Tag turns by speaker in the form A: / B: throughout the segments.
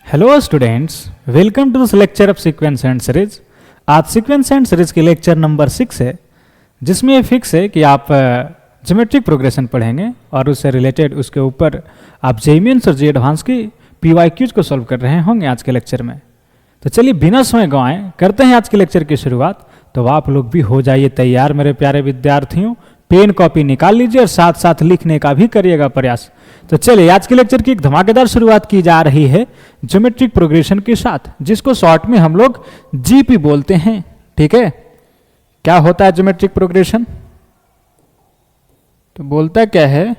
A: Hello students, welcome to this lecture of sequence and series. आज sequence and series के lecture number 6 है, जिसमें ये फिक्स है कि आप ज्योमेट्रिक प्रोग्रेशन पढ़ेंगे और उससे रिलेटेड उसके ऊपर आप जेईई मेंस और जेईई एडवांस की पीवाईक्यूज को सॉल्व कर रहे होंगे आज के लेक्चर में। तो चलिए बिना समय गंवाए करते हैं आज के लेक्चर की शुरुआत। तो आप लोग भी हो जाइए तैयार मेरे प्यारे विद्यार्थियों, पेन कॉपी निकाल लीजिए और साथ साथ लिखने का भी करिएगा प्रयास। तो चलिए आज के लेक्चर की एक धमाकेदार शुरुआत की जा रही है ज्योमेट्रिक प्रोग्रेशन के साथ, जिसको शॉर्ट में हम लोग जीपी बोलते हैं। ठीक है, क्या होता है ज्योमेट्रिक प्रोग्रेशन? तो बोलता क्या है,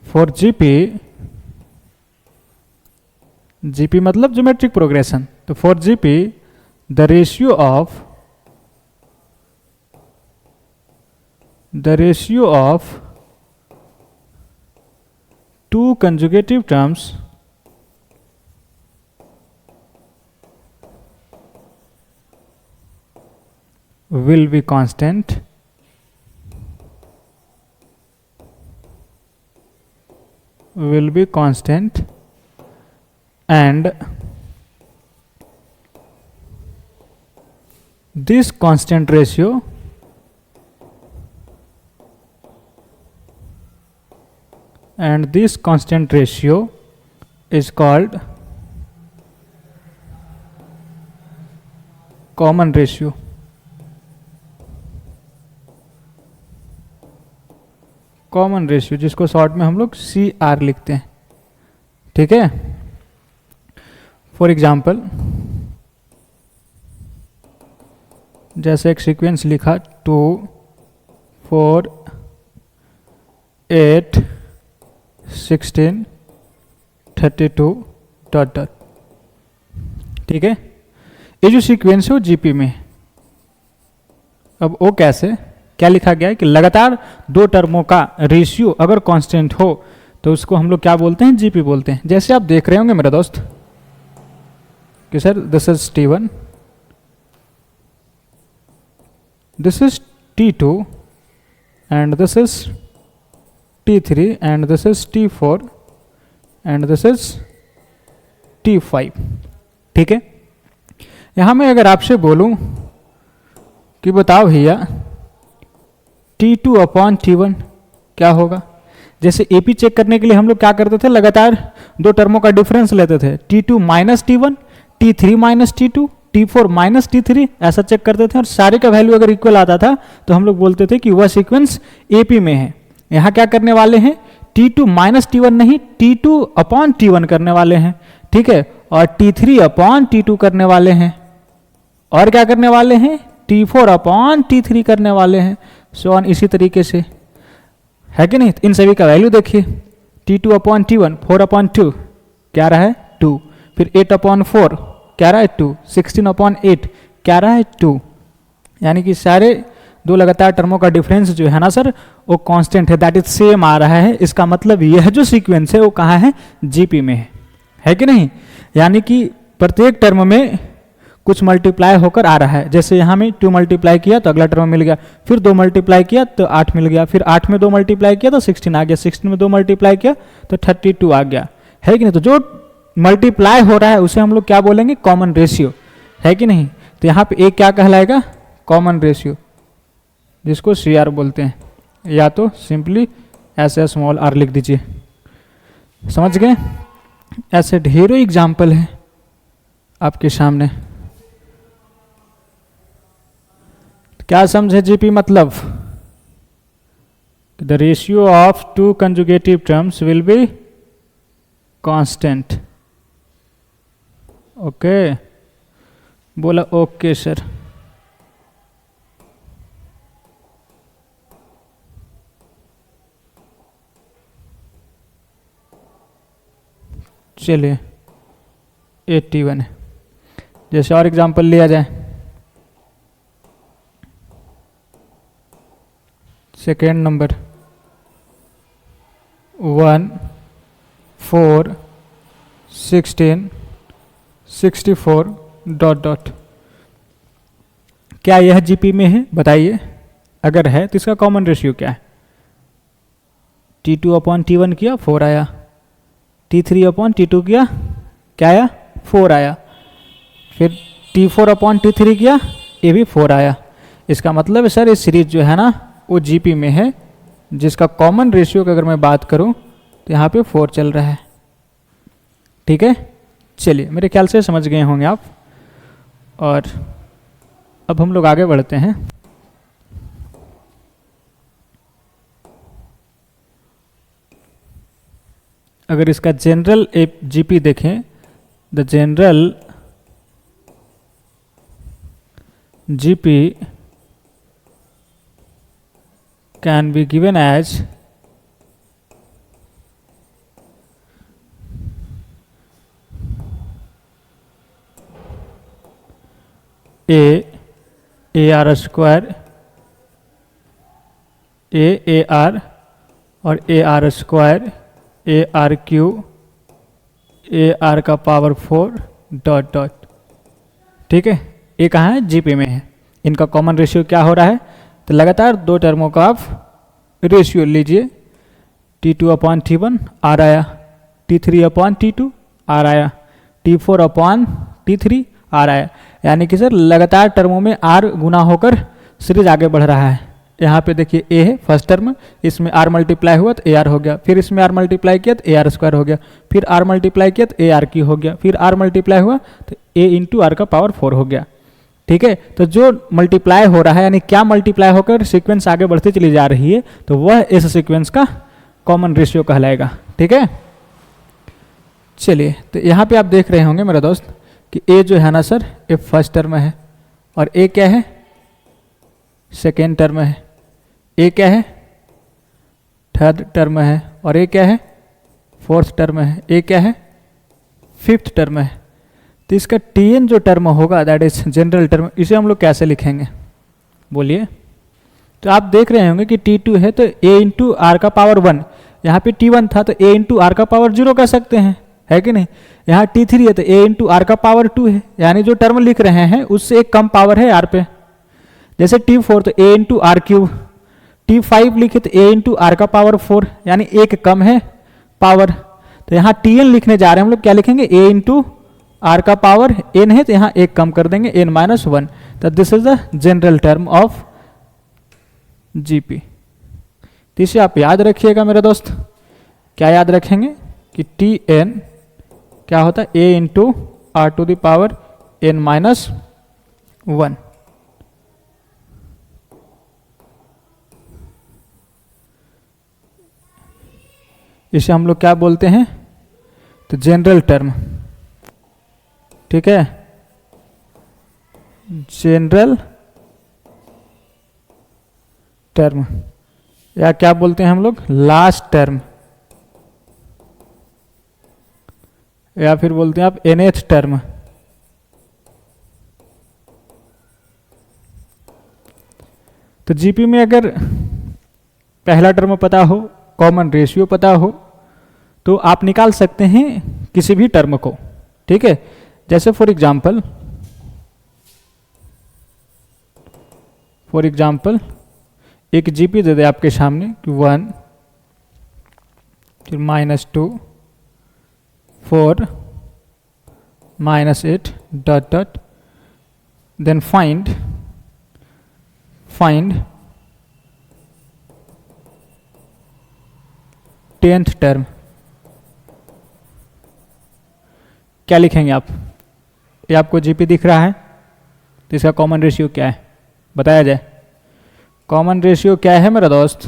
A: फॉर जीपी, जीपी मतलब ज्योमेट्रिक प्रोग्रेशन। तो for GP the ratio of two conjugative terms will be constant and this constant ratio is called common ratio। Common ratio जिसको शॉर्ट में हम लोग CR लिखते हैं। ठीक है, फॉर एग्जाम्पल जैसे एक सीक्वेंस लिखा 2 4 8 16 32 ... ठीक है, ये जो सीक्वेंस है वो जीपी में। अब वो कैसे, क्या लिखा गया है कि लगातार दो टर्मों का रेशियो अगर कांस्टेंट हो तो उसको हम लोग क्या बोलते हैं? जीपी बोलते हैं। जैसे आप देख रहे होंगे मेरा दोस्त कि sir this is T1, this is T2 and this is T3 and this is T4 and this is T5। ठीक है, यहां मैं अगर आपसे बोलूं कि बताओ भैया T2 अपॉन T1 क्या होगा? जैसे एपी चेक करने के लिए हम लोग क्या करते थे, लगातार दो टर्मों का डिफरेंस लेते थे। T2 minus T1, T3 minus T2, T4 minus T3, ऐसा चेक करते थे और सारे का वैल्यू अगर इक्वल आता था तो हम लोग बोलते थे कि वह सीक्वेंस एपी में है। यहां क्या करने वाले हैं? T2 माइनस T1 नहीं, T2 अपॉन T1 करने वाले हैं। ठीक है, और T3 अपॉन T2 करने वाले हैं, और क्या करने वाले हैं? T4 अपॉन T3 करने वाले हैं, सो ऑन इसी तरीके से, है कि नहीं? इन सभी का वैल्यू देखिए, T2 अपॉन T1 4 अपॉन 2 क्या रहा है? 2, फिर 8 अपॉन 4 क्या रहा है? 2, 16 अपॉन 8 क्या रहा है? 2। यानी कि सारे दो लगातार टर्मों का डिफरेंस जो है ना सर वो कांस्टेंट है, दैट इज सेम आ रहा है। इसका मतलब यह जो सीक्वेंस है वो कहाँ है? जीपी में है कि नहीं? यानी कि प्रत्येक टर्म में कुछ मल्टीप्लाई होकर आ रहा है। जैसे यहाँ में 2 मल्टीप्लाई किया तो अगला टर्म मिल गया, फिर 2 मल्टीप्लाई किया तो 8 मिल गया, फिर 8 में 2 मल्टीप्लाई किया तो 16 आ गया, 16 में 2 मल्टीप्लाई किया तो 32 आ गया, है कि नहीं? तो जो मल्टीप्लाई हो रहा है उसे हम लोग क्या बोलेंगे? कॉमन रेशियो, है कि नहीं? तो यहाँ पे एक क्या कहलाएगा? कॉमन रेशियो, जिसको CR बोलते हैं, या तो सिंपली ऐसे स्मॉल r लिख दीजिए। समझ गए? ऐसे ढेरों एग्जाम्पल है आपके सामने। क्या समझे जीपी मतलब? The ratio of two conjugative terms will be constant. Okay, बोला ओके सर। चलिए 81 है। जैसे और एग्जांपल लिया जाए, सेकेंड नंबर 1 4 16 64 ... क्या यह जीपी में है? बताइए। अगर है तो इसका कॉमन रेशियो क्या है? T2 अपॉन T1 किया 4 आया, T3 अपॉन T2 किया, क्या आया? 4 आया। फिर T4 अपॉन T3 किया, ये भी 4 आया। इसका मतलब है सर ये सीरीज जो है ना वो GP में है, जिसका कॉमन रेशियो की अगर मैं बात करूं तो यहाँ पे 4 चल रहा है। ठीक है, चलिए मेरे ख्याल से समझ गए होंगे आप। और अब हम लोग आगे बढ़ते हैं। अगर इसका जनरल GP देखें, the general GP can be given as AR square AR और AR square AR cube AR का पावर 4 डॉट डॉट। ठीक है, ये कहाँ है? GP में है। इनका कॉमन रेशियो क्या हो रहा है? तो लगातार दो टर्मों का आप रेशियो लीजिए। T2 अपॉन T1 आर आया, T3 अपॉन T2 आर आया, T4 अपॉन T3 आर आया। यानी कि सर लगातार टर्मों में आर गुना होकर सीरीज आगे बढ़ रहा है। यहाँ पे देखिए ए है फर्स्ट टर्म, इसमें आर मल्टीप्लाई हुआ तो ए आर हो गया, फिर इसमें आर मल्टीप्लाई किया तो ए आर स्क्वायर हो गया, फिर आर मल्टीप्लाई किया तो ए आर की हो गया, फिर आर मल्टीप्लाई हुआ तो ए इंटू आर का पावर 4 हो गया। ठीक है, तो जो मल्टीप्लाई हो रहा है यानी क्या मल्टीप्लाई होकर सीक्वेंस आगे बढ़ती चली जा रही है, तो वह इस सीक्वेंस का कॉमन रेशियो कहलाएगा। ठीक है, चलिए तो यहाँ पे आप देख रहे होंगे मेरा दोस्त कि ए जो है ना सर ये फर्स्ट टर्म है, और ए क्या है? सेकेंड टर्म है। ए क्या है? थर्ड टर्म है। और ए क्या है? फोर्थ टर्म है। ए क्या है? फिफ्थ टर्म है। तो इसका Tn जो टर्म होगा दैट इज जनरल टर्म, इसे हम लोग कैसे लिखेंगे बोलिए? तो आप देख रहे होंगे कि T2 है तो a इंटू आर का पावर 1, यहाँ पे T1 था तो a इंटू आर का पावर 0 कह सकते हैं, है कि नहीं? यहाँ T3 है तो a इंटू आर का पावर 2 है, यानी जो टर्म लिख रहे हैं उससे एक कम पावर है आर पे। जैसे T4 तो a into are cube, T5 लिखे तो a इंटू आर का पावर 4, यानी एक कम है पावर। तो यहाँ Tn लिखने जा रहे हैं हम लोग, क्या लिखेंगे? a इंटू आर का पावर n है तो यहाँ एक कम कर देंगे n माइनस 1। तो this is the general term of GP। तो इसे आप याद रखिएगा मेरे दोस्त। क्या याद रखेंगे? कि Tn क्या होता है? a into are to the power n minus 1। इसे हम लोग क्या बोलते हैं? तो जनरल टर्म। ठीक है, जनरल टर्म, या क्या बोलते हैं हम लोग? लास्ट टर्म, या फिर बोलते हैं आप nth टर्म। तो जीपी में अगर पहला टर्म पता हो, कॉमन रेशियो पता हो, तो आप निकाल सकते हैं किसी भी टर्म को। ठीक है, जैसे फॉर एग्जाम्पल एक जीपी दे दे आपके सामने कि 1 फिर -2 4 -8 dot dot, then find tenth term. क्या लिखेंगे आप? ये आपको जीपी दिख रहा है तो इसका कॉमन रेशियो क्या है बताया जाए? कॉमन रेशियो क्या है मेरा दोस्त?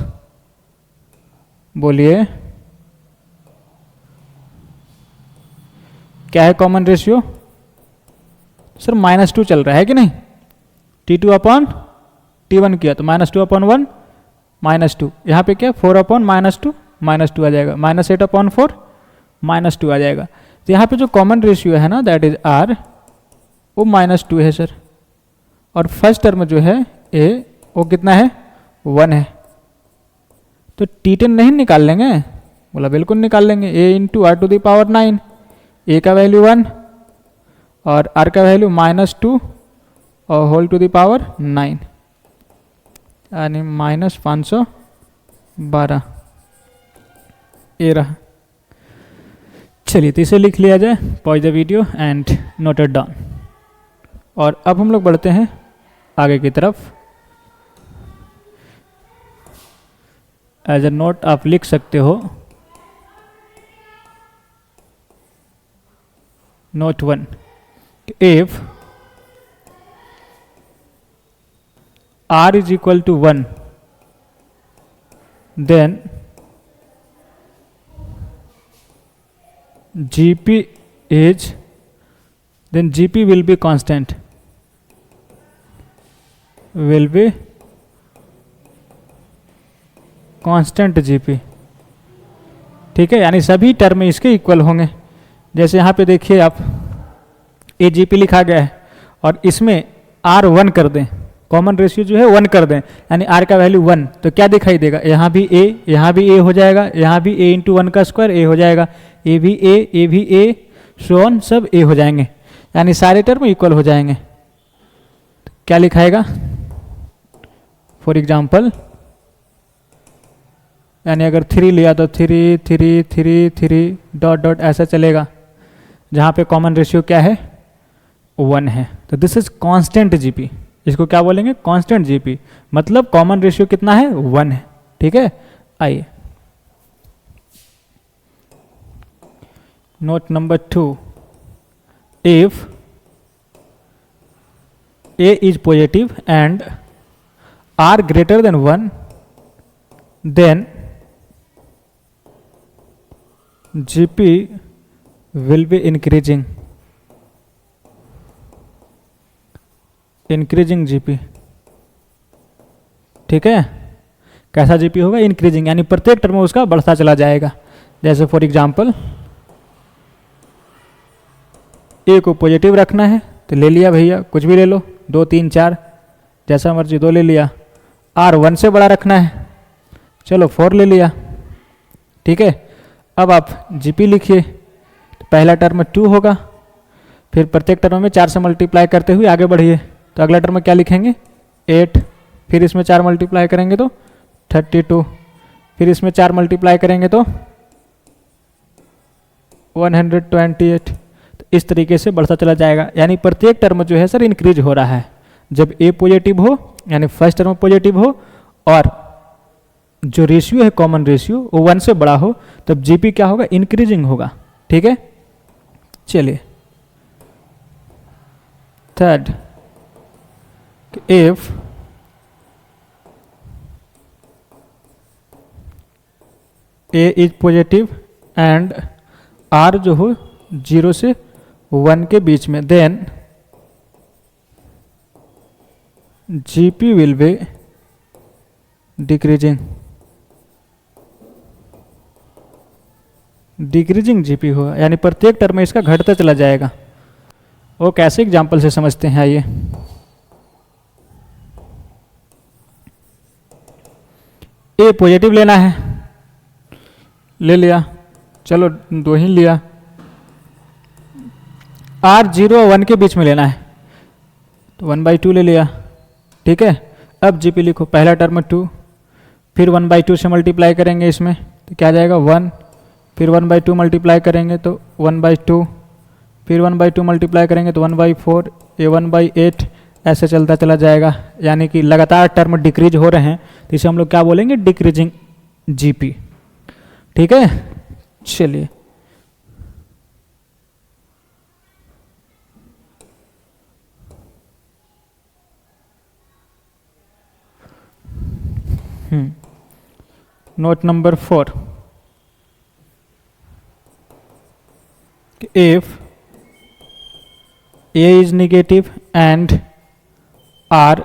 A: बोलिए, क्या है कॉमन रेशियो? सर -2 चल रहा है कि नहीं? T2 अपॉन T1 किया तो -2 अपॉन 1 -2, यहाँ पे क्या 4 अपॉन -2 आ जाएगा, -8 अपॉन 4 -2 आ जाएगा। तो यहाँ पे जो कॉमन रेशियो है ना दैट इज R, वो -2 है सर। और फर्स्ट टर्म जो है A, वो कितना है? 1 है। तो T10 नहीं निकाल लेंगे? बोला बिल्कुल निकाल लेंगे। A into are to the power 9, A का वैल्यू 1 और R का वैल्यू -2 और होल टू द पावर 9, यानी -512 ये रहा। चलिए तो इसे लिख लिया जाए, pause the video and note it down. और अब हम लोग बढ़ते हैं आगे की तरफ। एज ए नोट आप लिख सकते हो note 1, if r is equal to 1 then gp will be constant, constant GP. ठीक है, यानी सभी टर्म इसके इक्वल होंगे। जैसे यहाँ पे देखिए आप ए जीपी लिखा गया है और इसमें आर 1 कर दें, कॉमन रेशियो जो है 1 कर दें, यानी आर का वैल्यू 1, तो क्या दिखाई देगा, यहाँ भी ए, यहाँ भी ए हो जाएगा, यहाँ भी ए इंटू 1 का स्क्वायर ए हो जाएगा, ए भी ए, सो ऑन सब ए हो जाएंगे, यानी सारे टर्म इक्वल हो जाएंगे। तो क्या लिखाएगा, फॉर एग्जाम्पल यानी अगर 3 लिया तो 3 3 3 3 डॉट डॉट ऐसा चलेगा, जहाँ पे कॉमन रेशियो क्या है 1 है। तो दिस इज कांस्टेंट जीपी, इसको क्या बोलेंगे, कांस्टेंट जीपी, मतलब कॉमन रेशियो कितना है 1 है। ठीक है, आइए note number 2, if A is positive and R greater than 1 then GP will be increasing GP। ठीक है, कैसा GP होगा, इंक्रीजिंग, यानी प्रत्येक टर्म में उसका बढ़ता चला जाएगा। जैसे फॉर एग्जांपल ए को पॉजिटिव रखना है तो ले लिया भैया, कुछ भी ले लो, 2 3 4 जैसा मर्जी 2 ले लिया। आर 1 से बड़ा रखना है, चलो 4 ले लिया। ठीक है, अब आप जीपी लिखिए, तो पहला टर्म 2 होगा, फिर प्रत्येक टर्म में 4 से मल्टीप्लाई करते हुए आगे बढ़िए, तो अगला टर्म में क्या लिखेंगे 8, फिर इसमें 4 मल्टीप्लाई करेंगे तो 32, फिर इसमें 4 मल्टीप्लाई करेंगे तो 128। तो इस तरीके से बढ़ता चला जाएगा, यानी प्रत्येक टर्म जो है सर इंक्रीज हो रहा है। जब ए पॉजिटिव हो यानी फर्स्ट टर्म पॉजिटिव हो और जो रेशियो है कॉमन रेशियो वो 1 से बड़ा हो, तब जीपी क्या होगा, इंक्रीजिंग होगा। ठीक है, चलिए third, if A is positive and r जो हो 0 से 1 के बीच में, then GP will be decreasing GP होगा, यानी प्रत्येक टर्म में इसका घटता चला जाएगा। वो कैसे एग्जाम्पल से समझते हैं, आइए ए पॉजिटिव लेना है, ले लिया, चलो 2 ही लिया। आर 0 और 1 के बीच में लेना है तो 1/2 ले लिया। ठीक है, अब जीपी लिखो, पहला टर्म 2, फिर 1/2 से मल्टीप्लाई करेंगे इसमें तो क्या आ जाएगा 1, फिर 1/2 मल्टीप्लाई करेंगे तो 1/2, फिर 1/2 मल्टीप्लाई करेंगे तो 1/4, ये 1/8 ऐसे चलता चला जाएगा, यानी कि लगातार टर्म डिक्रीज हो रहे हैं, तो इसे हम लोग क्या बोलेंगे, डिक्रीजिंग जीपी। ठीक है, चलिए note number 4, if A is negative and R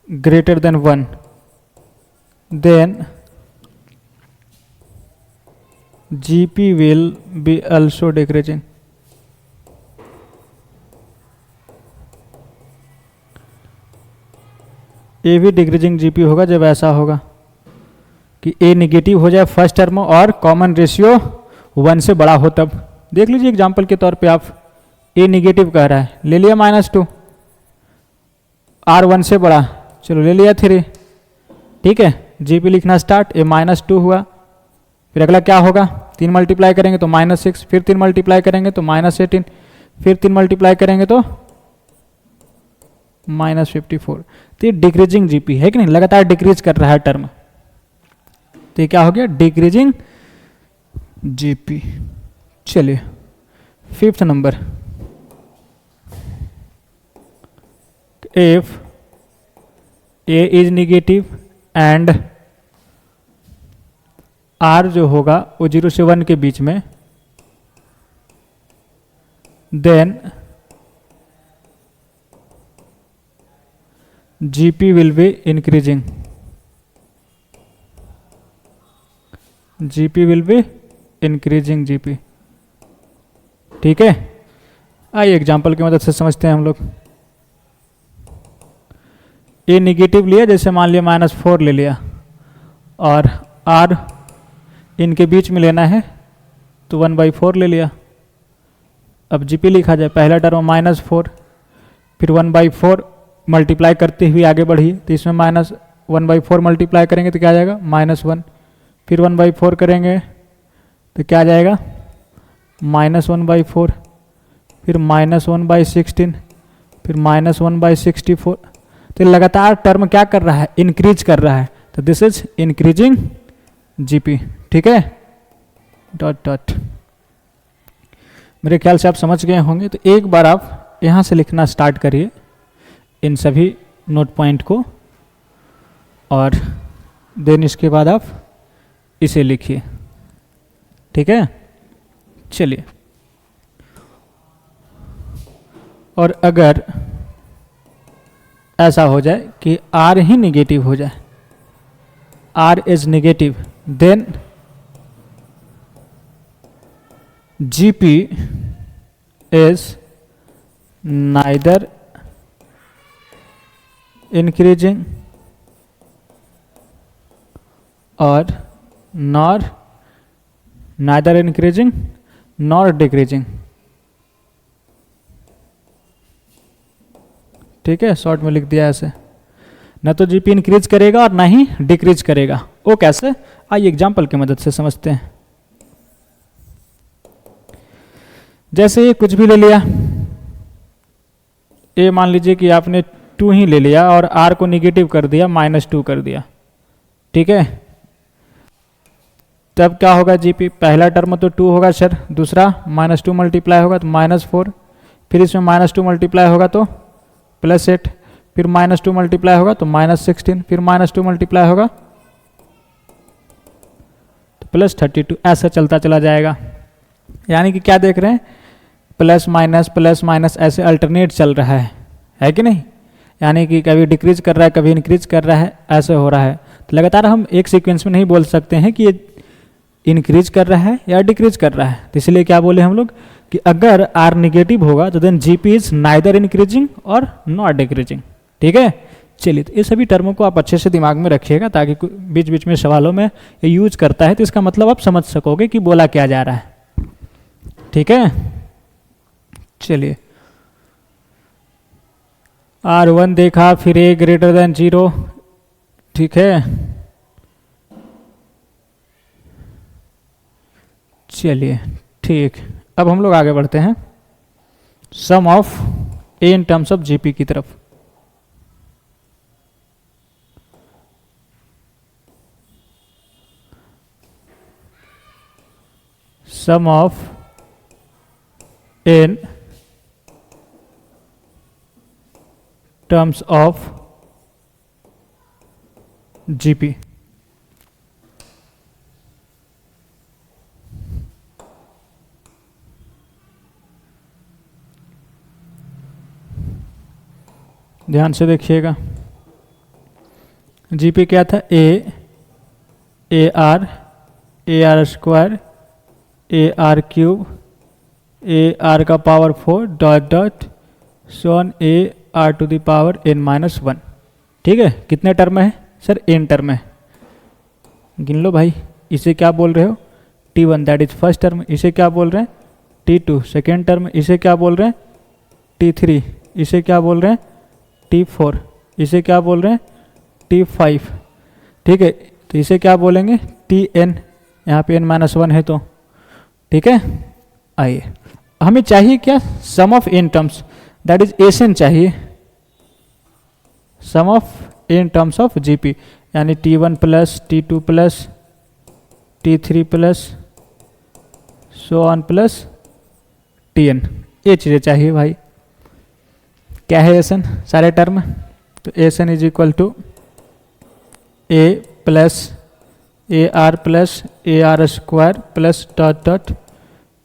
A: greater than 1 then GP will be also decreasing। ए भी डिक्रीजिंग जीपी होगा जब ऐसा होगा कि ए निगेटिव हो जाए फर्स्ट टर्म और कॉमन रेशियो 1 से बड़ा हो तब। देख लीजिए एग्जांपल के तौर पे, आप ए निगेटिव कह रहा है, ले लिया -2, आर 1 से बड़ा, चलो ले लिया 3। ठीक है, जीपी लिखना स्टार्ट, ए -2 हुआ, फिर अगला क्या होगा, 3 मल्टीप्लाई करेंगे तो -6, फिर 3 मल्टीप्लाई करेंगे तो -18, फिर 3 मल्टीप्लाई करेंगे तो -54। तो ये डिक्रीजिंग जीपी है कि नहीं, लगातार डिक्रीज कर रहा है टर्म। तो ये क्या हो गया, डिक्रीजिंग जीपी। चलिए 5th number, if A is negative and r जो होगा वो 0 से 1 के बीच में, then GP will be increasing, GP will be increasing GP. ठीक है, आइए एग्जाम्पल की मदद से समझते हैं हम लोग। ए निगेटिव लिया, जैसे मान लिया -4 ले लिया, और आर इनके बीच में लेना है तो 1/4 ले लिया। अब जीपी लिखा जाए, पहला टर्म -4, फिर 1/4 मल्टीप्लाई करते हुए आगे बढ़िए, तो इसमें -1/4 मल्टीप्लाई करेंगे तो क्या आ जाएगा, -1, फिर 1/4 करेंगे तो क्या आ जाएगा, -1/4, फिर -1/16, फिर -1/64। तो लगातार टर्म क्या कर रहा है, इंक्रीज कर रहा है, तो दिस इज इंक्रीजिंग जीपी। ठीक है, डॉट डॉट। मेरे ख्याल से आप समझ गए होंगे। तो एक बार आप यहाँ से लिखना स्टार्ट करिए इन सभी नोट पॉइंट को, और देन इसके बाद आप इसे लिखिए। ठीक है, चलिए। और अगर ऐसा हो जाए कि आर ही निगेटिव हो जाए, r is negative, then GP is neither increasing और nor neither increasing nor decreasing. ठीक है, शॉर्ट में लिख दिया ऐसे, न तो जीपी इंक्रीज करेगा और ना ही डिक्रीज करेगा। वो कैसे, आइए एग्जाम्पल की मदद से समझते हैं। जैसे कुछ भी ले लिया, ए मान लीजिए कि आपने 2 ही ले लिया और आर को निगेटिव कर दिया, -2 कर दिया। ठीक है, तब क्या होगा जीपी, पहला टर्म तो 2 होगा सर, दूसरा -2 मल्टीप्लाई होगा तो -4, फिर इसमें -2 मल्टीप्लाई होगा तो +8, फिर -2 मल्टीप्लाई होगा तो -16, फिर -2 मल्टीप्लाई होगा तो +32। ऐसा चलता चला जाएगा। यानी कि क्या देख रहे हैं, प्लस माइनस ऐसे अल्टरनेट चल रहा है कि नहीं। यानी कि कभी डिक्रीज कर रहा है, कभी इंक्रीज कर रहा है, ऐसे हो रहा है। तो लगातार हम एक सीक्वेंस में नहीं बोल सकते हैं कि ये इंक्रीज कर रहा है या डिक्रीज कर रहा है। तो इसलिए क्या बोले हम लोग कि अगर आर निगेटिव होगा तो then GP is neither increasing और नॉट डिक्रीजिंग। ठीक है, चलिए। तो ये सभी टर्मों को आप अच्छे से दिमाग में रखिएगा, ताकि बीच बीच में सवालों में ये यूज करता है तो इसका मतलब आप समझ सकोगे कि बोला क्या जा रहा है। ठीक है, चलिए। R1 देखा, फिर a ग्रेटर देन 0। ठीक है, चलिए ठीक। अब हम लोग आगे बढ़ते हैं sum of a in terms of GP की तरफ। Sum of in terms of GP। ध्यान से देखिएगा, जीपी क्या था, a r square, a r cube, a r का power 4 dot dot so on a r to the power n-1। ठीक है, कितने टर्म है सर, n टर्म है। गिन लो भाई। इसे क्या बोल रहे हो, t1 that is first term. इसे क्या बोल रहे हैं, t2 सेकेंड टर्म। इसे क्या बोल रहे हैं, t3। इसे क्या बोल रहे हैं, t4। इसे क्या बोल रहे हैं, t5। ठीक है, तो इसे क्या बोलेंगे, tn। यहाँ पे n-1 है तो ठीक है। आइए हमें चाहिए क्या, sum of n terms, that is S n चाहिए, sum of n terms of GP, यानी t1 plus t2 plus t3 plus so on plus tn, ये चीज़ें चाहिए भाई। क्या है एसन, सारे टर्म, तो S n is equal to a plus a r plus a r square plus dot dot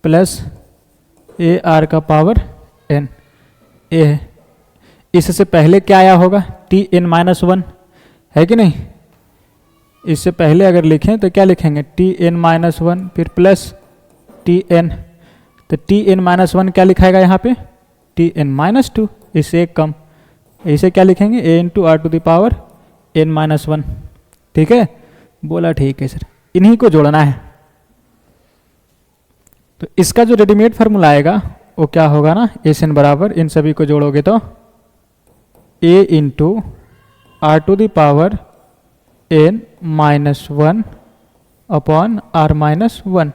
A: plus a r का पावर n, ए है। इससे पहले क्या आया होगा, टी एन माइनस वन, है कि नहीं। इससे पहले अगर लिखें तो क्या लिखेंगे, टी एन माइनस वन फिर प्लस टी एन, तो टी एन माइनस वन क्या लिखाएगा यहाँ पे, टी एन माइनस टू, इससे एक कम, इसे क्या लिखेंगे, a into r to the power n minus one. ठीक है, बोला ठीक है सर, इन्हीं को जोड़ना है। तो इसका जो रेडीमेड फार्मूला आएगा वो क्या होगा ना, एस एन बराबर, इन सभी को जोड़ोगे तो a into are to the power n minus one upon r minus one,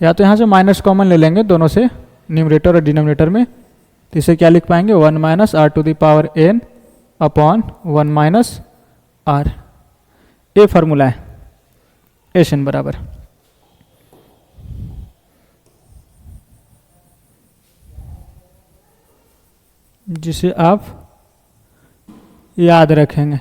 A: या तो यहाँ से माइनस कॉमन ले लेंगे दोनों से, न्यूमरेटर और डिनोमिनेटर में, तो इसे क्या लिख पाएंगे, one minus r to the power n upon one minus r, ये फार्मूला है एस एन बराबर। जिसे आप याद रखेंगे।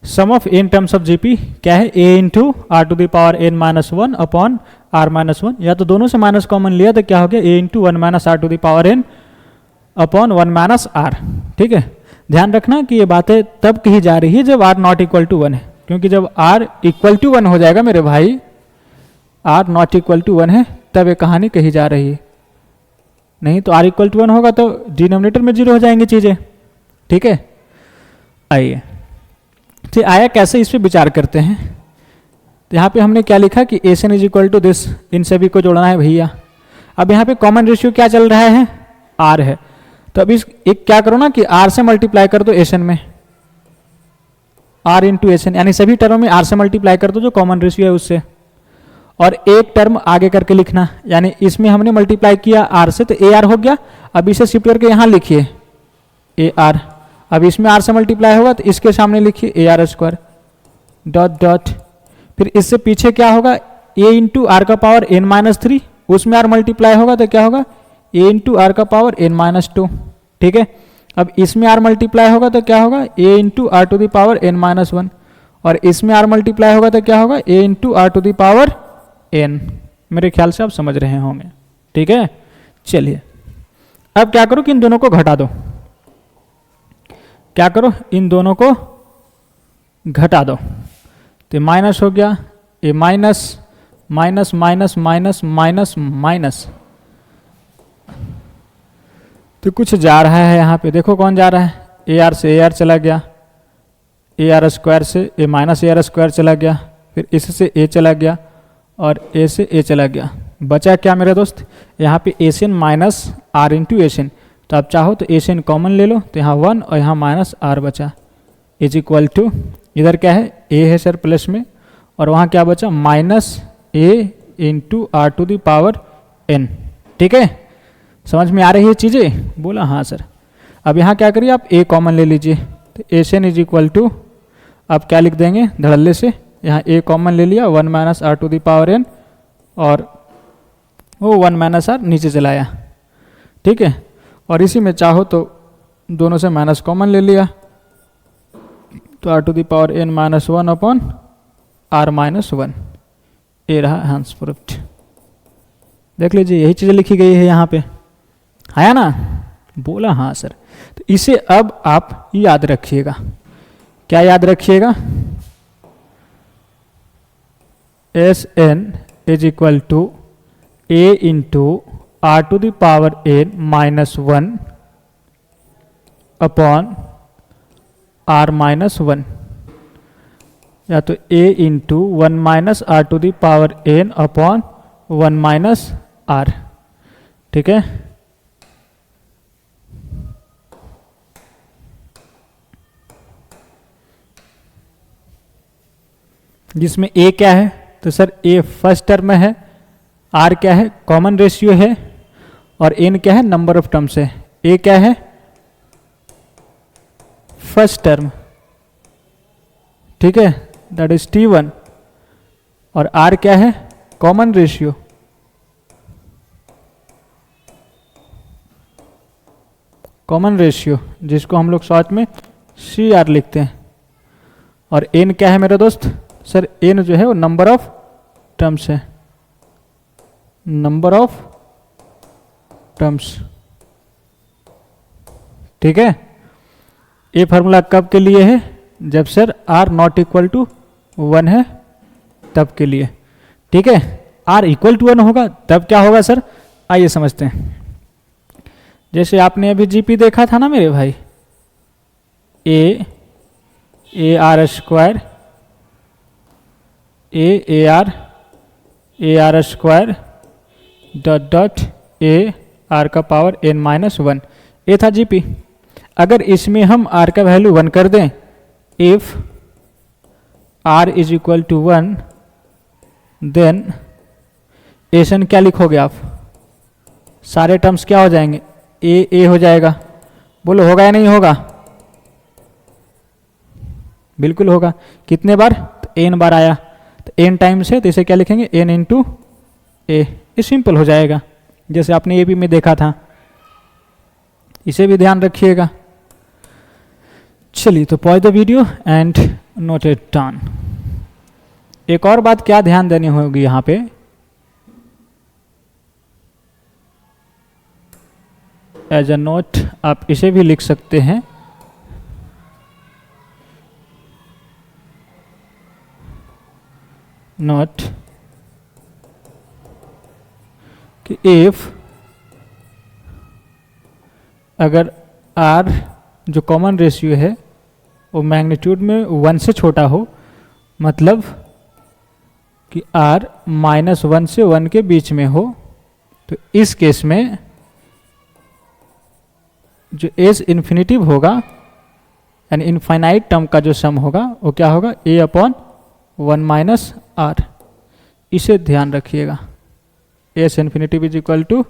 A: Sum of n terms of GP क्या है, a into are to the power n minus one upon r minus one, या तो दोनों से माइनस कॉमन लिया तो क्या हो गया, a into one minus r to the power n upon one minus r. ठीक है, ध्यान रखना कि ये बातें तब कही जा रही है जब r not equal to one है, क्योंकि जब आर इक्वल टू वन हो जाएगा मेरे भाई, r not equal to one है, तब ये कहानी कही जा रही है। नहीं तो आर इक्वल टू वन होगा तो डिनोमिनेटर में जीरो हो जाएंगी चीजें। ठीक है, आइए तो आया कैसे, इस पे विचार करते हैं। तो यहाँ पे हमने क्या लिखा कि S n is equal to this, इन सभी को जोड़ना है भैया। अब यहाँ पे कॉमन रेशियो क्या चल रहा है, आर है, तो अब इस एक क्या करो ना कि आर से मल्टीप्लाई कर दो एस एन में, आर इंटू एस एन, यानी सभी टर्म में आर से मल्टीप्लाई कर दो जो कॉमन रेशियो है उससे, और एक टर्म आगे करके लिखना, यानी इसमें हमने मल्टीप्लाई किया आर से तो ए आर हो गया। अब इसे शिफ्ट करके यहाँ लिखिए ए आर, अब इसमें आर से मल्टीप्लाई होगा तो इसके सामने लिखिए ए आर स्क्वायर डॉट डॉट, फिर इससे पीछे क्या होगा, ए इंटू आर का पावर एन माइनस थ्री, उसमें आर मल्टीप्लाई होगा तो क्या होगा, ए इंटू आर का पावर एन माइनस टू। ठीक है, अब इसमें आर मल्टीप्लाई होगा तो क्या होगा, a into are to the power n minus one, और इसमें आर मल्टीप्लाई होगा तो क्या होगा, a into are to the power n. मेरे ख्याल से आप समझ रहे होंगे। ठीक है, चलिए अब क्या करो कि इन दोनों को घटा दो, क्या करो, इन दोनों को घटा दो, तो माइनस हो गया, a minus minus minus minus minus minus, तो कुछ जा रहा है यहाँ पे, देखो कौन जा रहा है, ए आर से ए आर चला गया, ए आर स्क्वायर से ए माइनस ए आर स्क्वायर चला गया, फिर इससे ए चला गया और ए से ए चला गया, बचा क्या मेरे दोस्त, यहाँ पे s n minus r into s n, तो आप चाहो तो एस एन कॉमन ले लो, तो यहाँ वन और यहाँ माइनस आर बचा, इज इक्वल टू, इधर क्या है ए है सर प्लस में, और वहाँ क्या बचा, minus a into are to the power n. ठीक है, समझ में आ रही है चीज़ें, बोला हाँ सर। अब यहाँ क्या करिए, आप ए कॉमन ले लीजिए, तो s n is equal to, आप क्या लिख देंगे धड़ल्ले से, यहाँ ए कॉमन ले लिया, one minus r to the power n, और वो वन माइनस आर नीचे चलाया। ठीक है, और इसी में चाहो तो दोनों से माइनस कॉमन ले लिया, तो r to the power n minus one upon r minus one, ये रहा हैंस प्रूफ्ड। देख लीजिए यही चीज़ें लिखी गई है यहाँ पे, आया ना, बोला हाँ सर। तो इसे अब आप याद रखिएगा, क्या याद रखिएगा, S n is equal to a into are to the power n minus one upon r minus one, या तो a into one minus r to the power n upon one minus r. ठीक है, जिसमें ए क्या है, तो sir ए first term में है, आर क्या है, कॉमन रेशियो है, और एन क्या है, नंबर ऑफ टर्म्स है। ए क्या है, फर्स्ट टर्म, ठीक है, दैट इज T1, और आर क्या है, कॉमन रेशियो। कॉमन रेशियो जिसको हम लोग शॉर्ट में CR लिखते हैं। और एन क्या है मेरे दोस्त, सर एन जो है वो नंबर ऑफ टर्म्स है, नंबर ऑफ टर्म्स, ठीक है। ये फार्मूला कब के लिए है, जब sir R not equal to 1 है तब के लिए, ठीक है। R इक्वल टू 1 होगा तब क्या होगा सर, आइए समझते हैं। जैसे आपने अभी GP देखा था ना मेरे भाई, ए r square, a r square dot dot A r का पावर n-1, ये था GP। अगर इसमें हम R का वैल्यू 1 कर दें, if R is equal to 1, then S n क्या लिखोगे आप, सारे टर्म्स क्या हो जाएंगे, ए हो जाएगा। बोलो होगा या नहीं होगा, बिल्कुल होगा। कितने बार, तो n बार आया, तो n टाइम्स है तो इसे क्या लिखेंगे, n इंटू ए, ये सिंपल हो जाएगा जैसे आपने AP में देखा था। इसे भी ध्यान रखिएगा। चलिए तो pause the video and note it down. एक और बात क्या ध्यान देनी होगी यहाँ पे, एज अ नोट आप इसे भी लिख सकते हैं, नोट कि इफ अगर R जो कॉमन रेशियो है वो मैग्नीट्यूड में 1 से छोटा हो, मतलब कि R -1 से 1 के बीच में हो, तो इस केस में जो एस इन्फिनिटिव होगा यानी इनफाइनाइट टर्म का जो सम होगा वो क्या होगा, A/1 - R। इसे ध्यान रखिएगा, s infinitive is equal to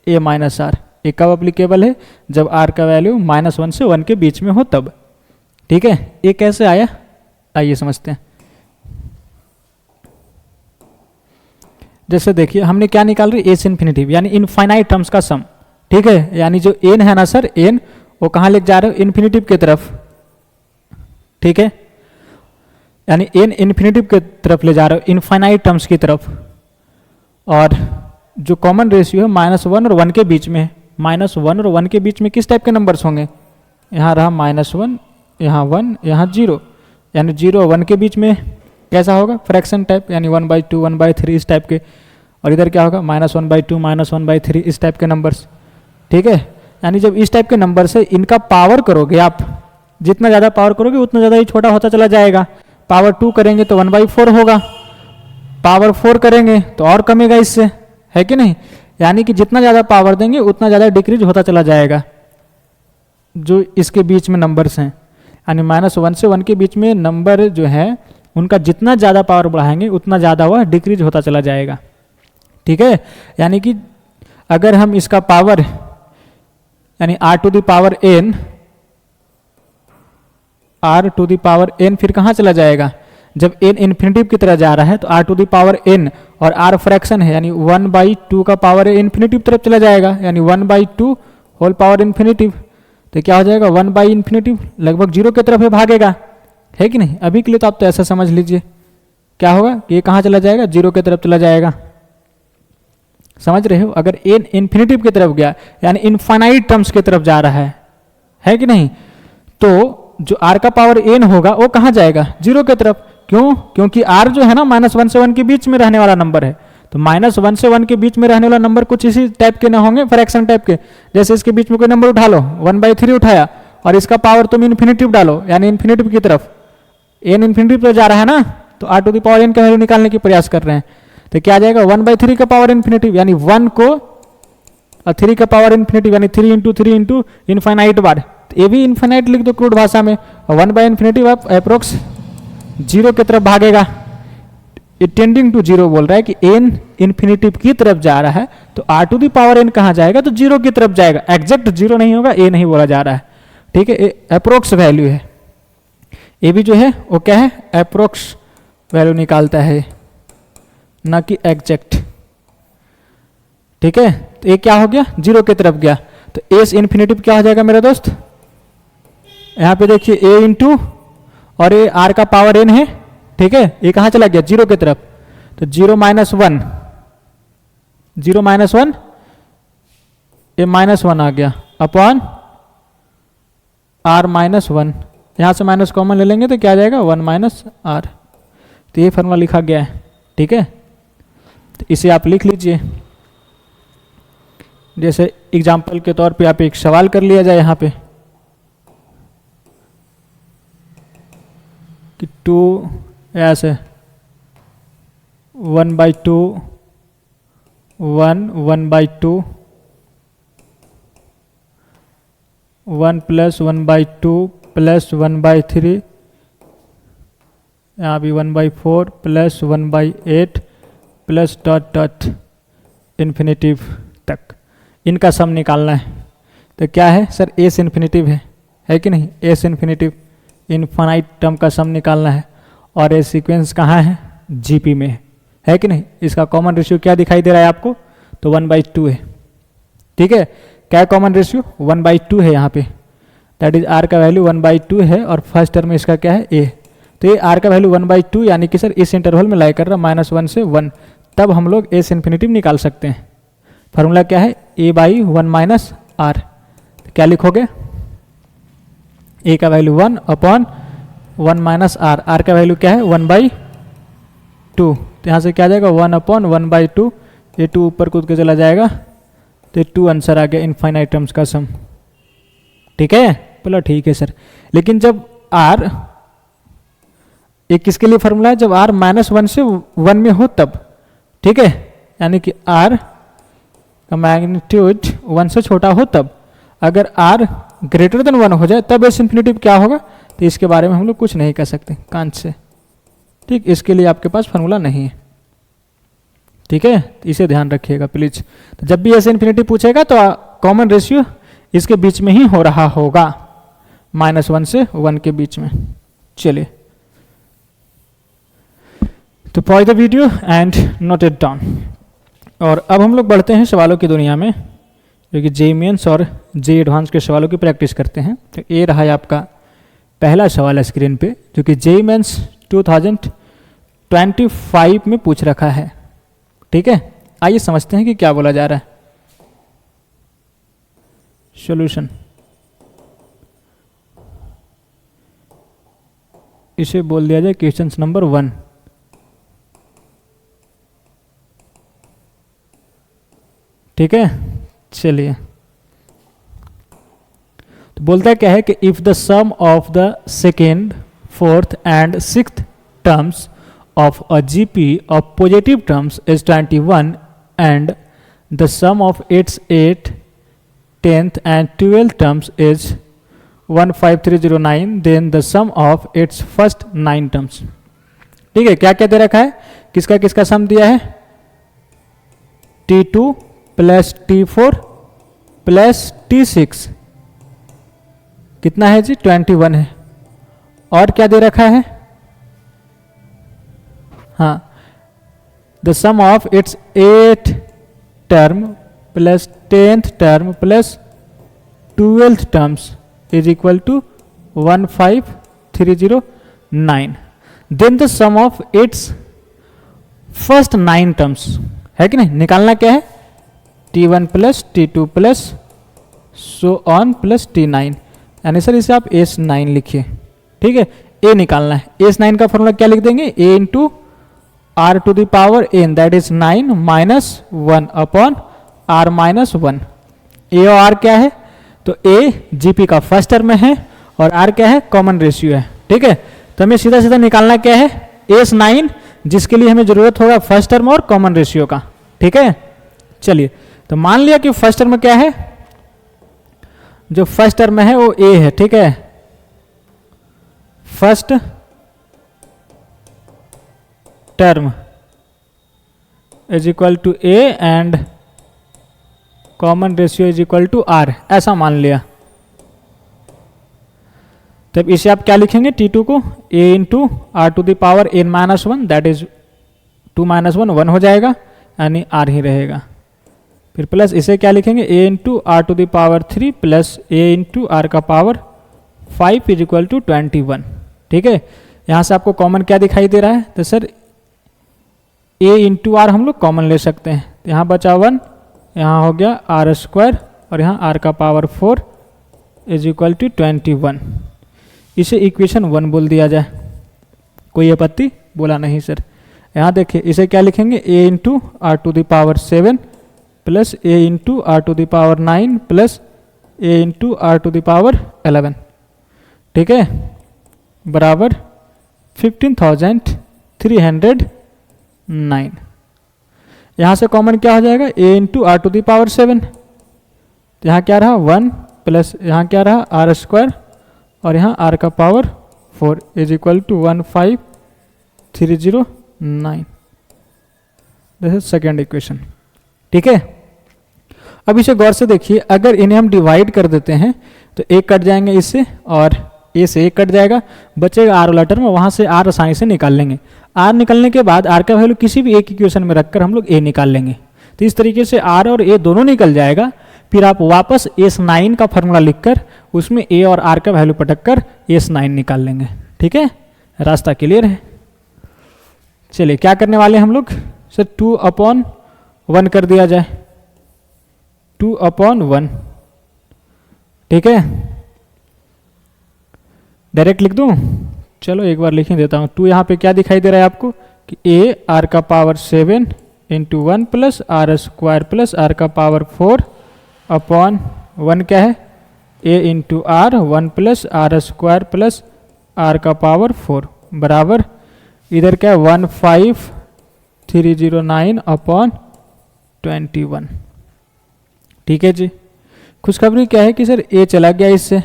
A: A-R। ये कब अप्लीकेबल है, जब R का वैल्यू -1 से 1 के बीच में हो तब, ठीक है। ये कैसे आया, आइए समझते हैं। जैसे देखिए हमने क्या निकाल रही, एस इन्फिनिटिव यानी इनफाइनाइट टर्म्स का सम, ठीक है। यानी जो n है ना सर, n वो कहाँ ले जा रहे हो, इन्फिनिटिव की तरफ, ठीक है। यानी n इन्फिनिटिव की तरफ ले जा रहे हो, इनफाइनाइट टर्म्स की तरफ। और जो कॉमन रेशियो है -1 और 1 के बीच में, -1 और 1 के बीच में किस टाइप के नंबर्स होंगे, यहाँ रहा -1, यहाँ 1, यहाँ 0, यानी 0 और 1 के बीच में कैसा होगा, फ्रैक्शन टाइप, यानी 1/2, 1/3 इस टाइप के। और इधर क्या होगा, -1/2, -1/3 इस टाइप के नंबर्स, ठीक है। यानी जब इस टाइप के नंबर से इनका पावर करोगे आप, जितना ज़्यादा पावर करोगे उतना ज़्यादा ही छोटा होता चला जाएगा। पावर 2 करेंगे तो 1/4 होगा, पावर 4 करेंगे तो और कमेगा इससे, है कि नहीं। यानी कि जितना ज़्यादा पावर देंगे उतना ज़्यादा डिक्रीज होता चला जाएगा जो इसके बीच में नंबर्स हैं। यानी -1 से 1 के बीच में नंबर जो है उनका जितना ज़्यादा पावर बढ़ाएंगे उतना ज़्यादा वह डिक्रीज होता चला जाएगा, ठीक है। यानी कि अगर हम इसका पावर यानी r to the power n फिर कहाँ चला जाएगा, जब n इन्फिनिटिव की तरह जा रहा है तो r to the power n, और r फ्रैक्शन है यानी 1/2 का पावर इन्फिनिटिव तरफ चला जाएगा, यानी 1/2 होल पावर इन्फिनिटिव। तो क्या हो जाएगा, 1/∞ लगभग 0 की तरफ भागेगा, है कि नहीं। अभी के लिए तो आप तो ऐसा समझ लीजिए क्या होगा कि ये कहाँ चला जाएगा, 0 की तरफ चला जाएगा, समझ रहे हो। अगर n इन्फिनिटिव की तरफ गया यानी इनफाइनाइट टर्म्स की तरफ जा रहा है कि नहीं, तो जो r का पावर n होगा वो कहाँ जाएगा, 0 की तरफ। क्यों, क्योंकि r जो है ना -1 से 1 के बीच में रहने वाला नंबर है, तो -1 से 1 के बीच में रहने वाला नंबर कुछ इसी टाइप के ना होंगे, फ्रैक्शन टाइप के। जैसे इसके बीच में कोई नंबर उठा लो, 1/3 उठाया और इसका पावर तुम इन्फिनिटिव डालो यानी इन्फिनिटिव की तरफ, n इन्फिनिटिव पर जा रहा है ना, तो r to the power n का वैल्यू निकालने की प्रयास कर रहे हैं, तो क्या आ जाएगा 1/3 का पावर इन्फिनिटिव, यानी 1 को 3 का पावर इन्फिनिटिव यानी 3 इंटू इनफाइनाइट बार। तो ये भी इन्फाइनाइट लिख दो क्रूड भाषा में, और 1/∞ आप अप्रोक्स 0 की तरफ भागेगा, टेंडिंग टू जीरो बोल रहा है कि n इन्फिनिटिव की तरफ जा रहा है, तो r to the power n कहाँ जाएगा, तो जीरो की तरफ जाएगा, एग्जैक्ट जीरो नहीं होगा, a नहीं बोला जा रहा है, ठीक है, अप्रोक्स वैल्यू है, ए भी जो है वो क्या है, अप्रोक्स वैल्यू निकालता है, ना कि एग्जैक्ट, ठीक है। तो ए क्या हो गया, जीरो की तरफ गया, तो एस इन्फिनिटिव क्या हो जाएगा मेरा दोस्त, यहाँ पे देखिए ए इंटू और ये आर का पावर एन है, ठीक है, ये कहाँ चला गया, जीरो की तरफ, तो zero minus one, zero minus one, ये माइनस वन आ गया अपॉन आर माइनस वन, यहाँ से माइनस कॉमन ले लेंगे तो क्या आ जाएगा, वन माइनस आर, तो ये फॉर्मूला लिखा गया है, ठीक है। तो इसे आप लिख लीजिए, जैसे एग्जाम्पल के तौर पे आप एक सवाल कर लिया जाए यहाँ पे कि टू ऐसे 1/2 1 1/2 1 + 1/2 + 1/3, यहाँ भी 1/4 + 1/8 प्लस डॉट डॉट इन्फिनिटिव तक, इनका सम निकालना है। तो क्या है सर, एस इन्फिनिटिव है कि नहीं, एस इन्फिनिटिव इनफाइनाइट टर्म का सम निकालना है, और ये सीक्वेंस कहाँ है, जीपी में है कि नहीं। इसका कॉमन रेशियो क्या दिखाई दे रहा है आपको, तो 1/2 है, ठीक है। क्या कॉमन रेशियो 1/2 है यहाँ पे, दैट इज आर का वैल्यू 1/2 है, और फर्स्ट टर्म में इसका क्या है, ए, तो ये आर का वैल्यू 1/2 यानी कि सर इस इंटरवल में लाई कर रहा -1 से 1, तब हम लोग एस इन्फिनिटिव निकाल सकते हैं। फार्मूला क्या है, a/1 - r, तो क्या लिखोगे, a का वैल्यू 1 अपॉन 1 - r, r का वैल्यू क्या है 1/2, तो यहाँ से क्या आ जाएगा 1 अपॉन 1/2, ये 2 ऊपर कूद के चला जाएगा, तो 2 आंसर आ गया इनफाइनाइट टर्म्स का सम, ठीक है। बोला ठीक है सर, लेकिन जब r, ये किसके लिए फार्मूला है, जब r -1 से 1 में हो तब, ठीक है, यानी कि r का मैग्नीट्यूड 1 से छोटा हो तब, अगर r ग्रेटर देन 1 हो जाए तब एस इन्फिनिटिव क्या होगा, तो इसके बारे में हम लोग कुछ नहीं कह सकते कांच से, ठीक, इसके लिए आपके पास फार्मूला नहीं है, ठीक है, तो इसे ध्यान रखिएगा प्लीज। तो जब भी एस इन्फिनिटिव पूछेगा तो कॉमन रेशियो इसके बीच में ही हो रहा होगा, -1 से 1 के बीच में। चलिए, तो pause the video and note it down. और अब हम लोग बढ़ते हैं सवालों की दुनिया में, जो कि जेईई मेंस और जेईई एडवांस के सवालों की प्रैक्टिस करते हैं। तो ये रहा है आपका पहला सवाल स्क्रीन पे, जो कि जेईई मेंस 2025 में पूछ रखा है, ठीक है। आइए समझते हैं कि क्या बोला जा रहा है। सॉल्यूशन, इसे बोल दिया जाए क्वेश्चन नंबर 1। ठीक है, चलिए, तो बोलता है क्या है कि if the sum of the second, fourth and sixth terms of a GP of positive terms is 21 and the sum of its 8th, 10th and 12th terms is 15309, then the sum of its first 9 terms। ठीक है, क्या क्या दे रखा है, किसका किसका सम दिया है, T2 plus T4 plus T6, कितना है जी 21 है, और क्या दे रखा है, हाँ, the sum of its 8th term plus 10th term plus 12th terms is equal to 15309, then the sum of its first 9 terms, है कि नहीं, निकालना क्या है, T1 plus T2 plus so on plus T9, यानी सर इसे आप S9 लिखिए, ठीक है, A निकालना है। S9 का फॉर्मूला क्या लिख देंगे, A into r to the power n, that is 9 minus 1 upon r minus 1। a और r क्या है, तो a gp का फर्स्ट टर्म है और r क्या है, कॉमन रेशियो है, ठीक है। तो हमें सीधा सीधा निकालना क्या है, S9, जिसके लिए हमें जरूरत होगा फर्स्ट टर्म और कॉमन रेशियो का, ठीक है। चलिए, तो मान लिया कि फर्स्ट टर्म क्या है, जो फर्स्ट टर्म है वो a है, ठीक है, first term is equal to a and common ratio is equal to r, ऐसा मान लिया। तब इसे आप क्या लिखेंगे, T2 को a into are to the power n minus one, that is 2 minus one 1 हो जाएगा, यानी r ही रहेगा। फिर प्लस इसे क्या लिखेंगे, a into are to the power 3 plus a into r का पावर 5 इज इक्वल टू 21। ठीक है, यहाँ से आपको कॉमन क्या दिखाई दे रहा है, तो सर a इंटू आर हम लोग कॉमन ले सकते हैं, तो यहाँ बचा 1, यहाँ हो गया आर स्क्वायर और यहाँ आर का पावर 4 इज इक्वल टू 21। इसे इक्वेशन 1 बोल दिया जाए, कोई आपत्ति? बोला नहीं सर। यहाँ देखिए इसे क्या लिखेंगे, a into are to the power 7 plus a into are to the power 9 plus a into are to the power 11। ठीक है, बराबर 15,309। यहाँ से कॉमन क्या हो जाएगा, a into are to the power 7, तो यहाँ क्या रहा 1 प्लस यहाँ क्या रहा आर स्क्वायर और यहाँ r का power 4 is equal to 15,309। This is second equation. ठीक है, अब इसे गौर से देखिए, अगर इन्हें हम डिवाइड कर देते हैं तो एक कट जाएंगे इससे और a से एक कट जाएगा, बचेगा r वाला टर्म, वहाँ से r आसानी से निकाल लेंगे। r निकलने के बाद r का वैल्यू किसी भी एक इक्वेशन में रखकर हम लोग a निकाल लेंगे, तो इस तरीके से r और a दोनों निकल जाएगा। फिर आप वापस S9 का फॉर्मूला लिखकर उसमें a और r का वैल्यू पटक कर S9 निकाल लेंगे। ठीक है, रास्ता क्लियर है। चलिए क्या करने वाले हम लोग, सर 2/1 कर दिया जाए, 2/1। ठीक है, डायरेक्ट लिख दूं, चलो एक बार लिख ही देता हूँ। 2 यहाँ पे क्या दिखाई दे रहा है आपको कि a r का power 7 into 1 plus r square plus r का पावर 4 अपॉन 1 क्या है, a into r 1 plus r square plus r का पावर 4 बराबर इधर क्या है 15,309 अपॉन 21। ठीक है जी, खुशखबरी क्या है कि सर a चला गया इससे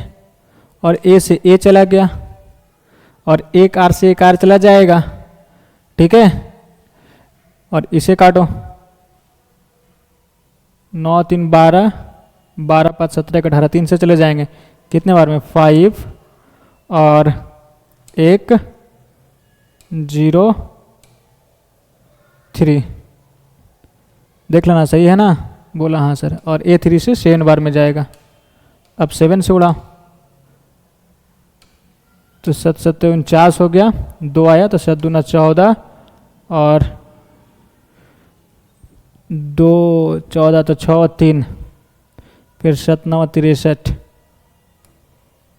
A: और a से a चला गया और एक r से एक r चला जाएगा। ठीक है, और इसे काटो, 9 3 12, 12 5 17 18, 3 से चले जाएंगे, कितने बार में 5 और 1 0 3, देख लेना सही है ना, बोला हाँ सर। और A3 से 7 बार में जाएगा। अब 7 से उड़ा तो 7 7 49 हो गया, 2 आया तो 7 दूना 14 और 2 14 तो 6 3, फिर 7 9 63,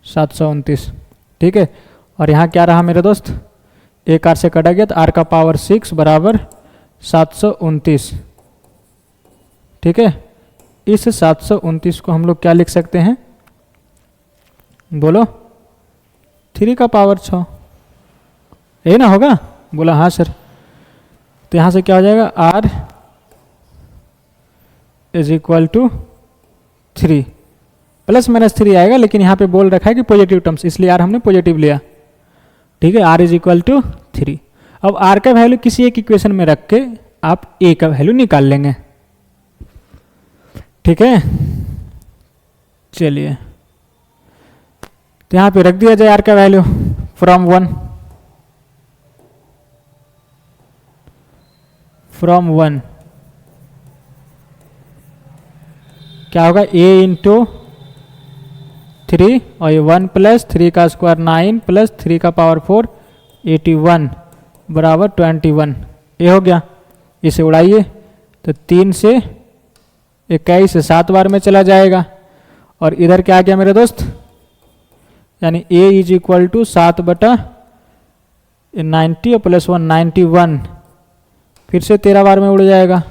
A: 729। ठीक है, और यहाँ क्या रहा मेरे दोस्त, एक आर से कटा गया तो आर का पावर 6 बराबर 729। ठीक है, इस 729 को हम लोग क्या लिख सकते हैं, बोलो 3 का पावर 6, यही ना होगा? बोला हाँ सर। तो यहाँ से क्या हो जाएगा, r is equal to 3, plus minus 3 आएगा, लेकिन यहाँ पे बोल रखा है कि पॉजिटिव टर्म्स, इसलिए r हमने पॉजिटिव लिया। ठीक है, r इज इक्वल टू 3। अब r का वैल्यू किसी एक इक्वेशन में रख के आप a का वैल्यू निकाल लेंगे। ठीक है, चलिए तो यहाँ पे रख दिया जाए r का वैल्यू फ्रॉम 1 क्या होगा, a इंटू 3 और ये 1 प्लस 3 का स्क्वायर 9 प्लस 3 का पावर 4 81 बराबर 21। ये हो गया, इसे उड़ाइए तो 3 से 21 से 7 बार में चला जाएगा। और इधर क्या आ गया मेरे दोस्त, यानी a इज इक्वल टू 7/90 और प्लस 1 91, फिर से 13 बार में उड़ जाएगा,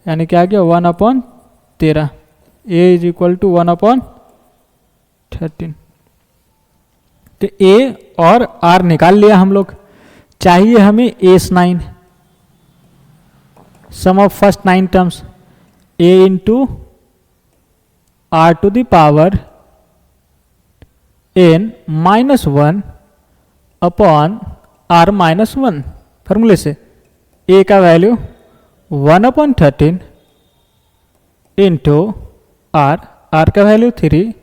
A: यानी क्या आ गया 1/13। a is equal to 1/13। तो a और r निकाल लिया हम लोग। चाहिए हमें S9, sum of first 9 terms, a into are to the power n minus 1 upon r minus 1। फॉर्मूले से a का वैल्यू 1/13 इंटू आर, आर का value 3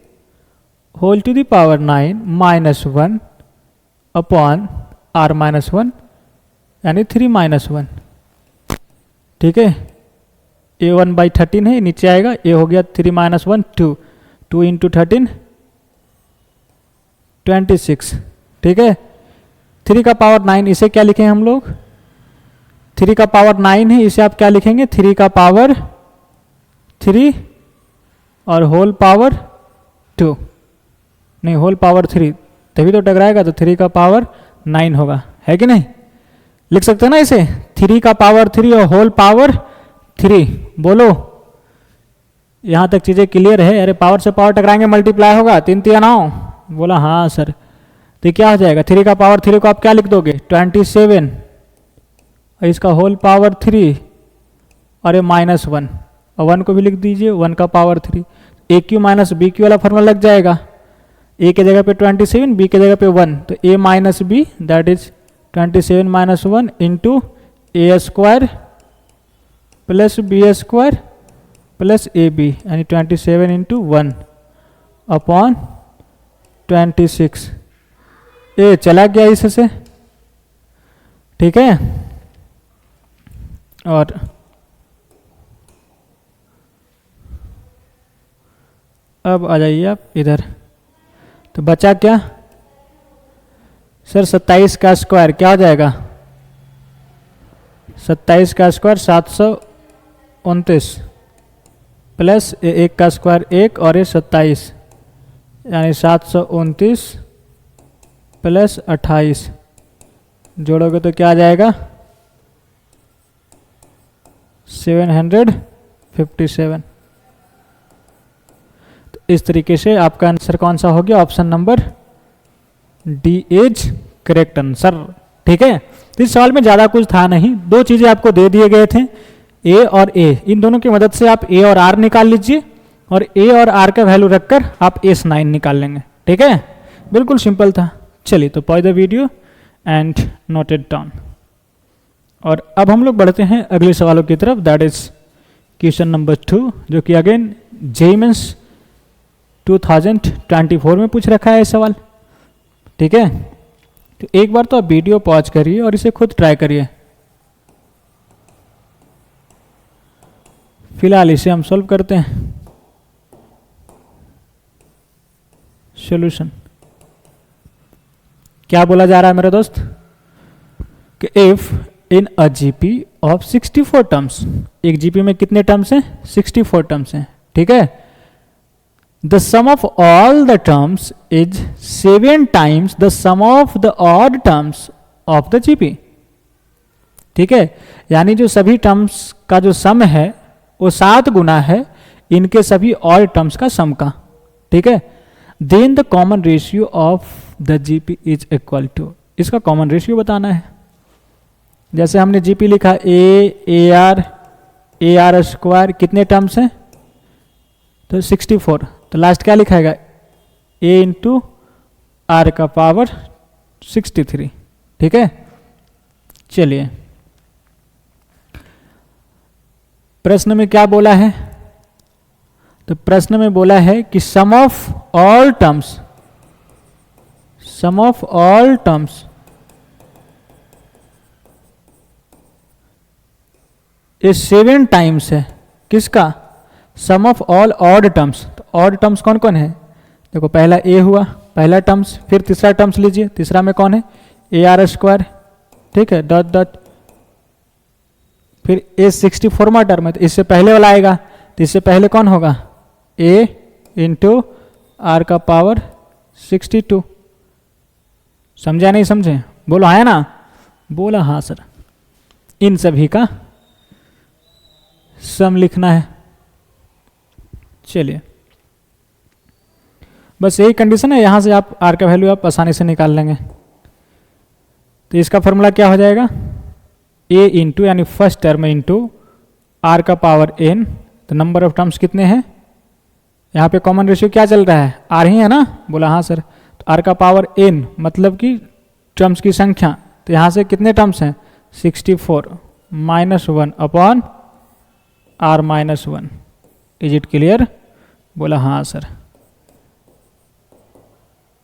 A: whole to the power 9 minus 1 upon r minus 1 यानी 3 माइनस 1। ठीक है, ए 1/13 है, नीचे आएगा, ए हो गया 3 माइनस 1 2, 2 इंटू 13 26। ठीक है, 3 का पावर 9, इसे क्या लिखें हम लोग, 3 का पावर 9 है, इसे आप क्या लिखेंगे 3 का पावर 3 और होल पावर 2, नहीं होल पावर 3, तभी तो टकराएगा, तो 3 का पावर 9 होगा, है कि नहीं। लिख सकते हैं ना इसे, 3 का पावर 3 और होल पावर 3। बोलो, यहां तक चीजें क्लियर है। अरे पावर से पावर टकराएंगे मल्टीप्लाई होगा, 3 3 9। बोला हाँ सर, तो क्या हो जाएगा, 3 का पावर 3 को आप क्या लिख दोगे 27, और इसका होल पावर 3 और ये माइनस 1, और 1 को भी लिख दीजिए 1 का पावर 3। ए क्यू माइनस बी क्यू वाला फॉर्मूला लग जाएगा, ए के जगह पे 27, बी के जगह पे 1, तो a minus b that is 27 minus 1 into a square plus b square plus a b, यानी 27 इंटू 1 अपॉन 26। ए चला गया इससे, ठीक है। और अब आ जाइए आप इधर, तो बचा क्या सर, 27 का स्क्वायर क्या हो जाएगा, 27 का स्क्वायर 729 प्लस 1 का स्क्वायर 1 और ये 27, यानी 729 प्लस 28 जोड़ोगे तो क्या आ जाएगा 757। तो इस तरीके से आपका आंसर कौन सा हो गया, option number D is correct answer. ठीक है, तो इस सवाल में ज़्यादा कुछ था नहीं, दो चीज़ें आपको दे दिए गए थे, ए और ए, इन दोनों की मदद से आप ए और आर निकाल लीजिए, और ए और आर का वैल्यू रखकर आप S9 निकाल लेंगे। ठीक है, बिल्कुल सिंपल था। चलिए, तो pause the video and note it down. और अब हम लोग बढ़ते हैं अगले सवालों की तरफ, दैट इज क्वेश्चन नंबर 2, जो कि अगेन जेईई मेंस 2024 में पूछ रखा है सवाल। ठीक है, तो एक बार तो आप वीडियो पॉज करिए और इसे खुद ट्राई करिए। फिलहाल इसे हम सॉल्व करते हैं। सॉल्यूशन क्या बोला जा रहा है मेरे दोस्त, कि if in a GP of 64 terms, एक जीपी में कितने टर्म्स हैं 64 टर्म्स हैं। ठीक है, the sum of all the terms is 7 times the sum of the odd terms of the GP। ठीक है, यानी जो सभी टर्म्स का जो सम है वो 7 गुना है इनके सभी ऑड टर्म्स का सम का। ठीक है, then the common ratio of the GP is equal to, इसका कॉमन रेशियो बताना है। जैसे हमने जीपी लिखा ए आर स्क्वायर, कितने टर्म्स हैं तो 64, तो लास्ट क्या लिखाएगा ए इंटू आर का पावर 63। ठीक है, चलिए प्रश्न में क्या बोला है, तो प्रश्न में बोला है कि sum of all terms, sum of all terms ये 7 टाइम्स है, किसका, sum of all odd terms. तो ऑड टर्म्स कौन कौन है, देखो पहला ए हुआ पहला टर्म्स, फिर तीसरा टर्म्स लीजिए, तीसरा में कौन है ए आर स्क्वायर। ठीक है, डॉट डॉट, फिर ए 64वां टर्म है, तो इससे पहले वाला आएगा, तो इससे पहले कौन होगा ए इंटू आर का पावर 62। समझा नहीं समझे, बोलो आया ना, बोला हाँ सर। इन सभी का सम लिखना है। चलिए, बस यही कंडीशन है, यहां से आप आर का वैल्यू आप आसानी से निकाल लेंगे। तो इसका फॉर्मूला क्या हो जाएगा, ए इंटू यानी फर्स्ट टर्म इंटू आर का पावर एन, तो नंबर ऑफ टर्म्स कितने हैं, यहाँ पे कॉमन रेशियो क्या चल रहा है आर ही है ना, बोला हाँ सर। तो आर का पावर एन मतलब कि टर्म्स की संख्या, तो यहाँ से कितने टर्म्स हैं 64 minus 1 upon r minus one. Is it clear? बोला हाँ सर।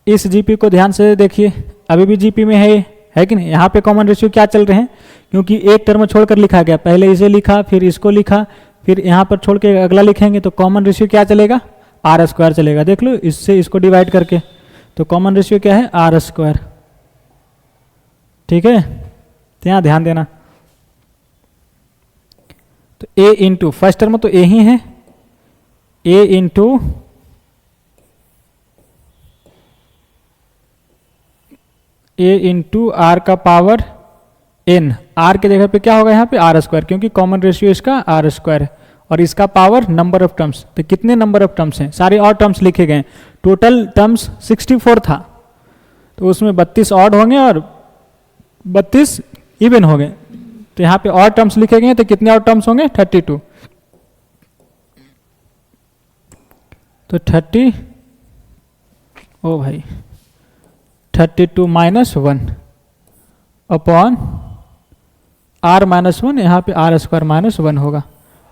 A: इस जीपी को ध्यान से देखिए, अभी भी जीपी में है कि नहीं? यहाँ पे कॉमन रेशियो क्या चल रहे हैं, क्योंकि एक टर्म छोड़कर लिखा गया, पहले इसे लिखा फिर इसको लिखा फिर यहाँ पर छोड़ के अगला लिखेंगे, तो कॉमन रेशियो क्या चलेगा? आर स्क्वायर चलेगा। देख लो इससे इसको डिवाइड करके, तो कॉमन रेशियो क्या है? R square. ठीक है, तो यहाँ ध्यान देना। तो ए इंटू फर्स्ट टर्म तो ए ही है, ए इंटू आर का पावर एन। आर के जगह पे क्या होगा यहाँ पे? आर स्क्वायर, क्योंकि कॉमन रेशियो इसका आर स्क्वायर है, और इसका पावर नंबर ऑफ टर्म्स। तो कितने नंबर ऑफ टर्म्स हैं? सारे और टर्म्स लिखे गए। टोटल टर्म्स 64 था, तो उसमें 32 ऑड होंगे और 32 इवन हो गए। तो यहाँ पे और टर्म्स लिखे गए, तो कितने और टर्म्स होंगे? 32। तो 32 minus one upon r minus one, यहाँ पे आर स्क्वायर माइनस वन होगा,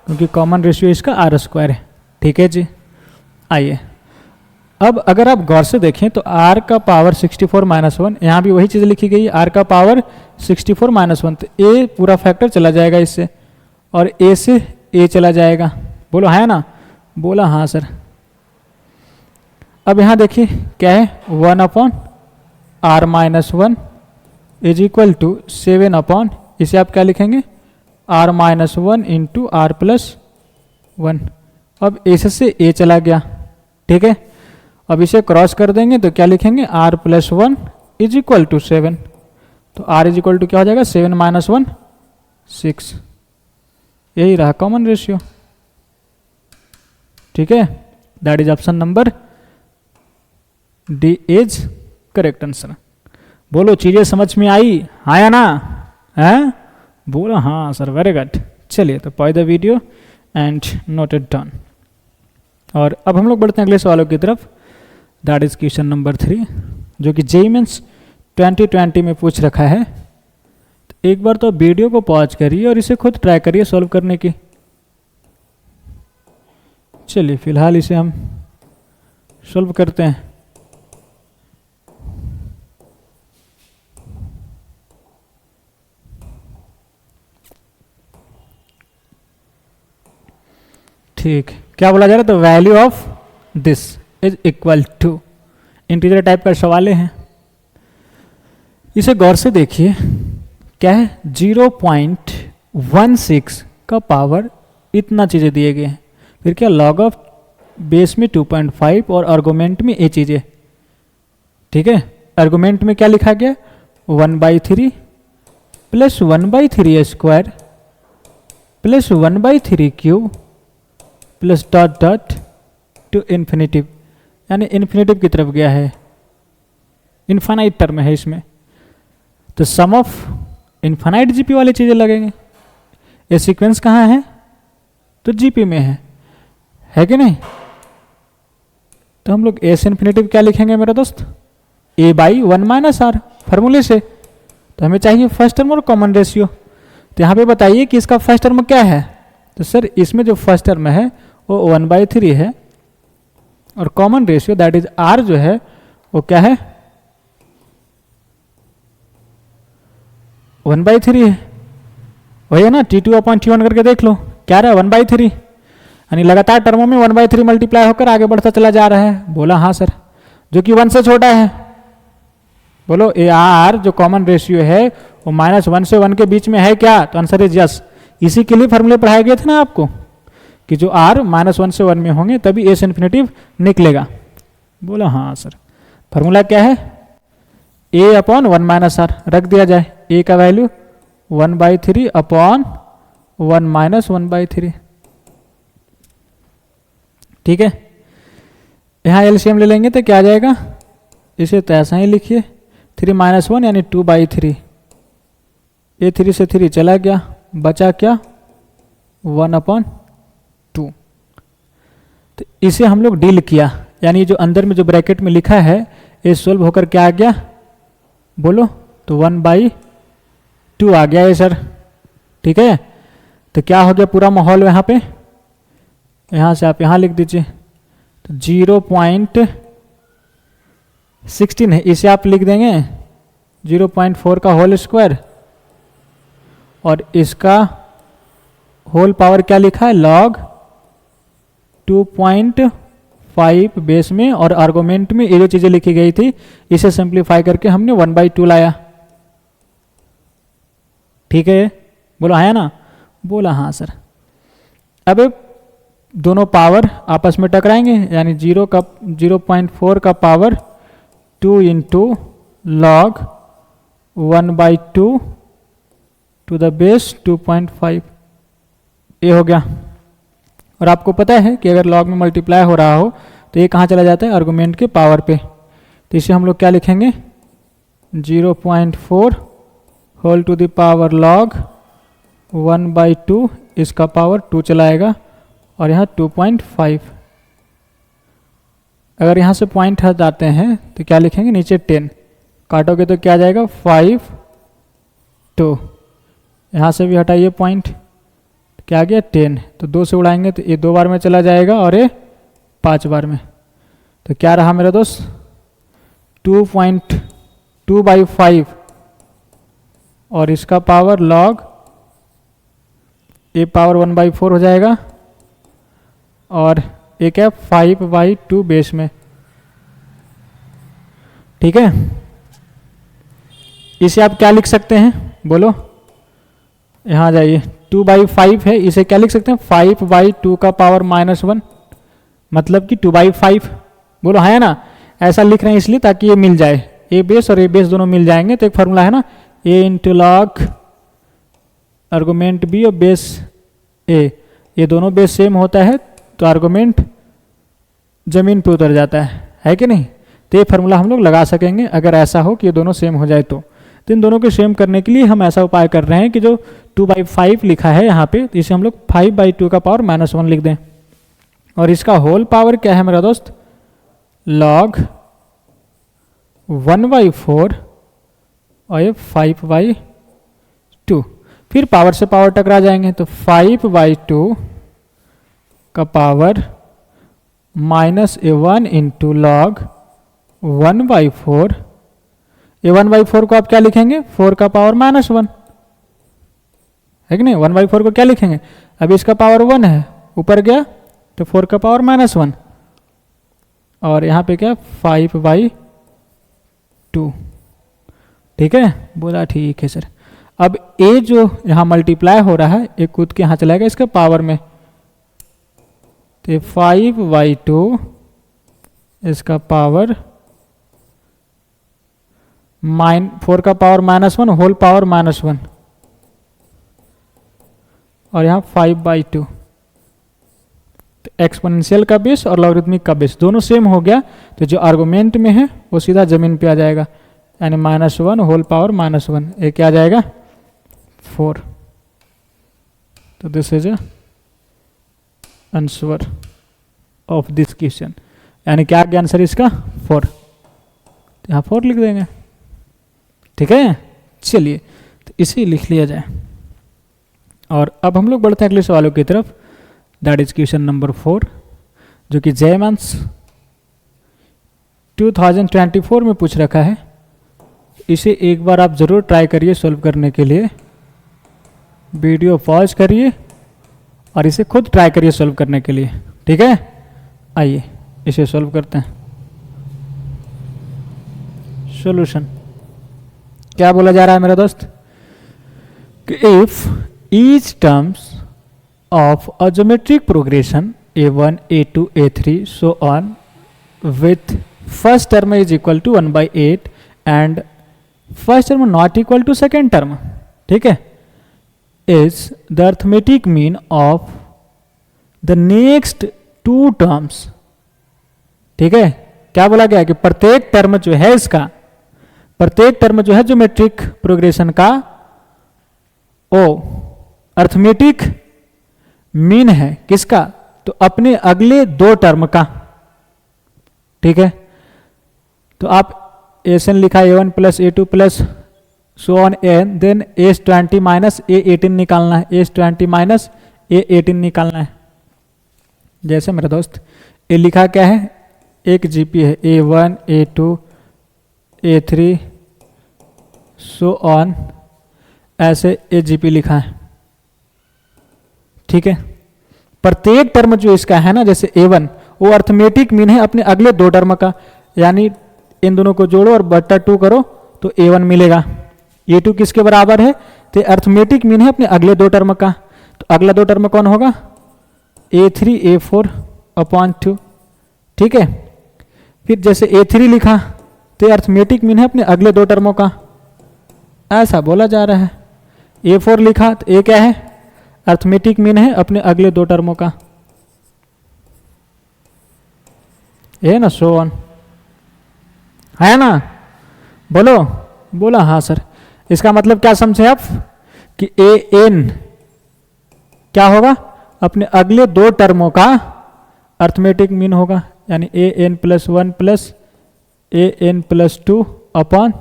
A: क्योंकि कॉमन रेशियो इसका आर स्क्वायर है। ठीक है जी। आइए अब अगर आप गौर से देखें तो आर का पावर 64 माइनस वन, यहाँ भी वही चीज़ लिखी गई, आर का पावर 64 माइनस वन। तो ए पूरा फैक्टर चला जाएगा इससे, और ए से ए चला जाएगा। बोलो है ना? बोला हाँ सर। अब यहाँ देखिए क्या है? 1 upon r minus one is equal to 7 upon, इसे आप क्या लिखेंगे? R minus one into r plus one. अब एस से ए चला गया। ठीक है, अब इसे क्रॉस कर देंगे तो क्या लिखेंगे? R plus one is equal to 7। तो आर इज इक्वल टू क्या हो जाएगा? 7 माइनस वन 6। यही रहा कॉमन रेशियो। ठीक है, that is option number D is correct answer. बोलो चीजें समझ में आई? हाँ या ना? है? बोलो हाँ सर, वेरी गुड। चलिए तो pause the video and note it down. और अब हम लोग बढ़ते हैं अगले सवालों की तरफ। दैट इज क्वेश्चन नंबर 3, जो कि जेईई मेंस 2020 में पूछ रखा है। तो एक बार तो वीडियो को पॉज करिए और इसे खुद ट्राई करिए सॉल्व करने की। चलिए फिलहाल इसे हम सॉल्व करते हैं। ठीक, क्या बोला जा रहा है? तो value of this is equal to, integer type का सवाल है। इसे गौर से देखिए, क्या है? 0.16 का पावर इतना चीज़ें दिए गए हैं, फिर क्या लॉग ऑफ बेस में 2.5 और आर्गुमेंट में ये चीज़ें। ठीक है, आर्गुमेंट में क्या लिखा गया? 1/3 plus 1/3 square plus 1/3 cube plus dot dot to infinitive, यानी इन्फिनिटिव की तरफ गया है, इन्फानाइट टर्म है इसमें। तो सम ऑफ इन्फानाइट जीपी वाली चीज़ें लगेंगे। ये सीक्वेंस कहाँ है? तो जीपी में है कि नहीं? तो हम लोग एस इन्फिनिटिव क्या लिखेंगे मेरा दोस्त? ए बाई 1 माइनस आर फार्मूले से। तो हमें चाहिए फर्स्ट टर्म और कॉमन रेशियो। तो यहाँ पे बताइए कि इसका फर्स्ट टर्म क्या है? तो सर इसमें जो फर्स्ट टर्म है वो 1/3 है, और common ratio that is r जो है वो क्या है? 1/3 है। वही है ना, T2/T1 करके देख लो, क्या रहा? 1/3, यानी लगातार टर्मों में 1/3 मल्टीप्लाई होकर आगे बढ़ता चला जा रहा है। बोला हाँ सर, जो कि 1 से छोटा है। बोलो ए आर जो कॉमन रेशियो है वो -1 से 1 के बीच में है क्या? तो आंसर इज यस। इसी के लिए फॉर्मूले पढ़ाए गए थे ना आपको, कि जो आर -1 से 1 में होंगे तभी एस इन्फिनिटिव निकलेगा। बोला हाँ सर। फॉर्मूला क्या है? ए अपॉन 1 माइनस आर रख दिया जाए। ए का वैल्यू 1/3 अपॉन 1 माइनस 1/3। ठीक है, यहाँ एलसीएम ले लेंगे तो क्या आ जाएगा? इसे तो ऐसा ही लिखिए, 3 - 1 यानी 2/3। ए 3 से 3 चला गया, बचा क्या? 1/2। तो इसे हम लोग डील किया, यानी जो अंदर में जो ब्रैकेट में लिखा है ये सोल्व होकर क्या आ गया? बोलो, तो 1/2 आ गया है सर। ठीक है, तो क्या हो गया पूरा माहौल यहाँ पे, यहाँ से आप यहाँ लिख दीजिए, तो 0.16 है, इसे आप लिख देंगे 0.4 का होल स्क्वायर, और इसका होल पावर क्या लिखा है, लॉग 2.5 बेस में, और आर्गुमेंट में ये जो चीज़ें लिखी गई थी इसे सिंप्लीफाई करके हमने 1/2 लाया। ठीक है, बोलो हाँ ना, बोला हाँ सर। अब दोनों पावर आपस में टकराएंगे, यानी 0.4 का power 2 into log 1/2 to the base 2.5, ये हो गया। और आपको पता है कि अगर लॉग में मल्टीप्लाई हो रहा हो तो ये कहाँ चला जाता है, आर्गुमेंट के पावर पे। तो इसे हम लोग क्या लिखेंगे, 0.4 whole to the power log 1/2, इसका पावर 2 चलाएगा, और यहाँ 2.5। अगर यहाँ से पॉइंट हटाते हैं तो क्या लिखेंगे, नीचे 10 काटोगे तो क्या जाएगा 5 2, यहाँ से भी हटाइए पॉइंट, क्या आ गया 10, तो 2 से उड़ाएंगे तो ये 2 बार में चला जाएगा और ये 5 बार में। तो क्या रहा मेरा दोस्त, 2.2/5, और इसका पावर लॉग ए पावर 1/4 हो जाएगा, और एक है 5/2 बेस में। ठीक है, इसे आप क्या लिख सकते हैं, बोलो, यहाँ जाइए, 2/5 है, इसे क्या लिख सकते हैं, 5/2 का पावर -1, मतलब कि 2/5। बोलो है ना, ऐसा लिख रहे हैं इसलिए ताकि ये मिल जाए, ए बेस और ए बेस दोनों मिल जाएंगे। तो एक फार्मूला है ना, ए इंटू लॉग आर्गुमेंट बी और बेस ए, ये दोनों बेस सेम होता है तो आर्गुमेंट जमीन पे उतर जाता है कि नहीं। तो ये फार्मूला हम लोग लगा सकेंगे अगर ऐसा हो कि ये दोनों सेम हो जाए तो इन दोनों को सेम करने के लिए हम ऐसा उपाय कर रहे हैं कि जो 2/5 लिखा है यहाँ पे, तो इसे हम लोग 5/2 का पावर -1 लिख दें, और इसका होल पावर क्या है मेरा दोस्त, लॉग 1/4 और ये 5/2। फिर पावर से पावर टकरा जाएंगे, तो 5/2 का पावर -1 इंटू लॉग 1/4, ये 1/4 को आप क्या लिखेंगे, 4 का पावर -1 है कि नहीं। 1/4 को क्या लिखेंगे, अभी इसका पावर 1 है, ऊपर गया तो 4 का पावर -1, और यहाँ पे क्या 5/2। ठीक है, बोला ठीक है सर। अब ए जो यहाँ मल्टीप्लाई हो रहा है, एक कूद के यहाँ चलाएगा इसका पावर में, तो 5/2 इसका पावर 4 का पावर -1 होल पावर -1, और यहाँ 5/2। तो एक्सपोनेंशियल का बेस और लॉगरिथमिक का बेस दोनों सेम हो गया, तो जो आर्गुमेंट में है वो सीधा जमीन पे आ जाएगा, यानी -1 होल पावर -1, ये क्या आ जाएगा 4। तो this is answer of this question, यानी क्या गया आंसर इसका 4, तो यहाँ 4 लिख देंगे। ठीक है, चलिए तो इसे लिख लिया जाए, और अब हम लोग बढ़ते हैं अगले सवालों की तरफ, दैट इज क्वेश्चन नंबर 4, जो कि जेईई 2024 में पूछ रखा है। इसे एक बार आप ज़रूर ट्राई करिए सॉल्व करने के लिए, वीडियो पॉज करिए और इसे खुद ट्राई करिए सॉल्व करने के लिए। ठीक है, आइए इसे सॉल्व करते हैं। सॉल्यूशन क्या बोला जा रहा है मेरा दोस्त, कि if each terms of a geometric progression a1 a2 a3 so on with first term is equal to 1/8 and first term not equal to second term, ठीक है, is the arithmetic mean of the next two terms। ठीक है, क्या बोला गया कि प्रत्येक term जो है इसका, प्रत्येक टर्म जो है ज्योमेट्रिक प्रोग्रेशन का ओ अर्थमेटिक मीन है किसका, तो अपने अगले 2 टर्म का। ठीक है, तो आप एसन लिखा a1 + a2 + so on n, then S20 minus A18 निकालना है, S20 माइनस A18 निकालना है। जैसे मेरा दोस्त ये लिखा क्या है, एक GP है A1 A2 A3 so on, ऐसे AGP लिखा है, ठीक है। प्रत्येक टर्म जो इसका है ना, जैसे A1 वो अर्थमेटिक मीन है अपने अगले दो टर्म का, यानी इन दोनों को जोड़ो और बट्टा 2 करो तो A1 मिलेगा। A2 किसके बराबर है, तो अर्थमेटिक मीन है अपने अगले दो टर्म का, तो अगला दो टर्म कौन होगा, A3 A4 अपॉन 2, ठीक है। फिर जैसे A3 लिखा तो अर्थमेटिक मीन है अपने अगले दो टर्मों का, ऐसा बोला जा रहा है। A4 लिखा तो A क्या है, अर्थमेटिक मीन है अपने अगले दो टर्मों का, ये ना, सो ऑन, है ना। बोलो, बोला हाँ सर। इसका मतलब क्या समझे आप, कि AN क्या होगा, अपने अगले दो टर्मों का अर्थमेटिक मीन होगा, यानी AN plus 1 plus AN plus 2 upon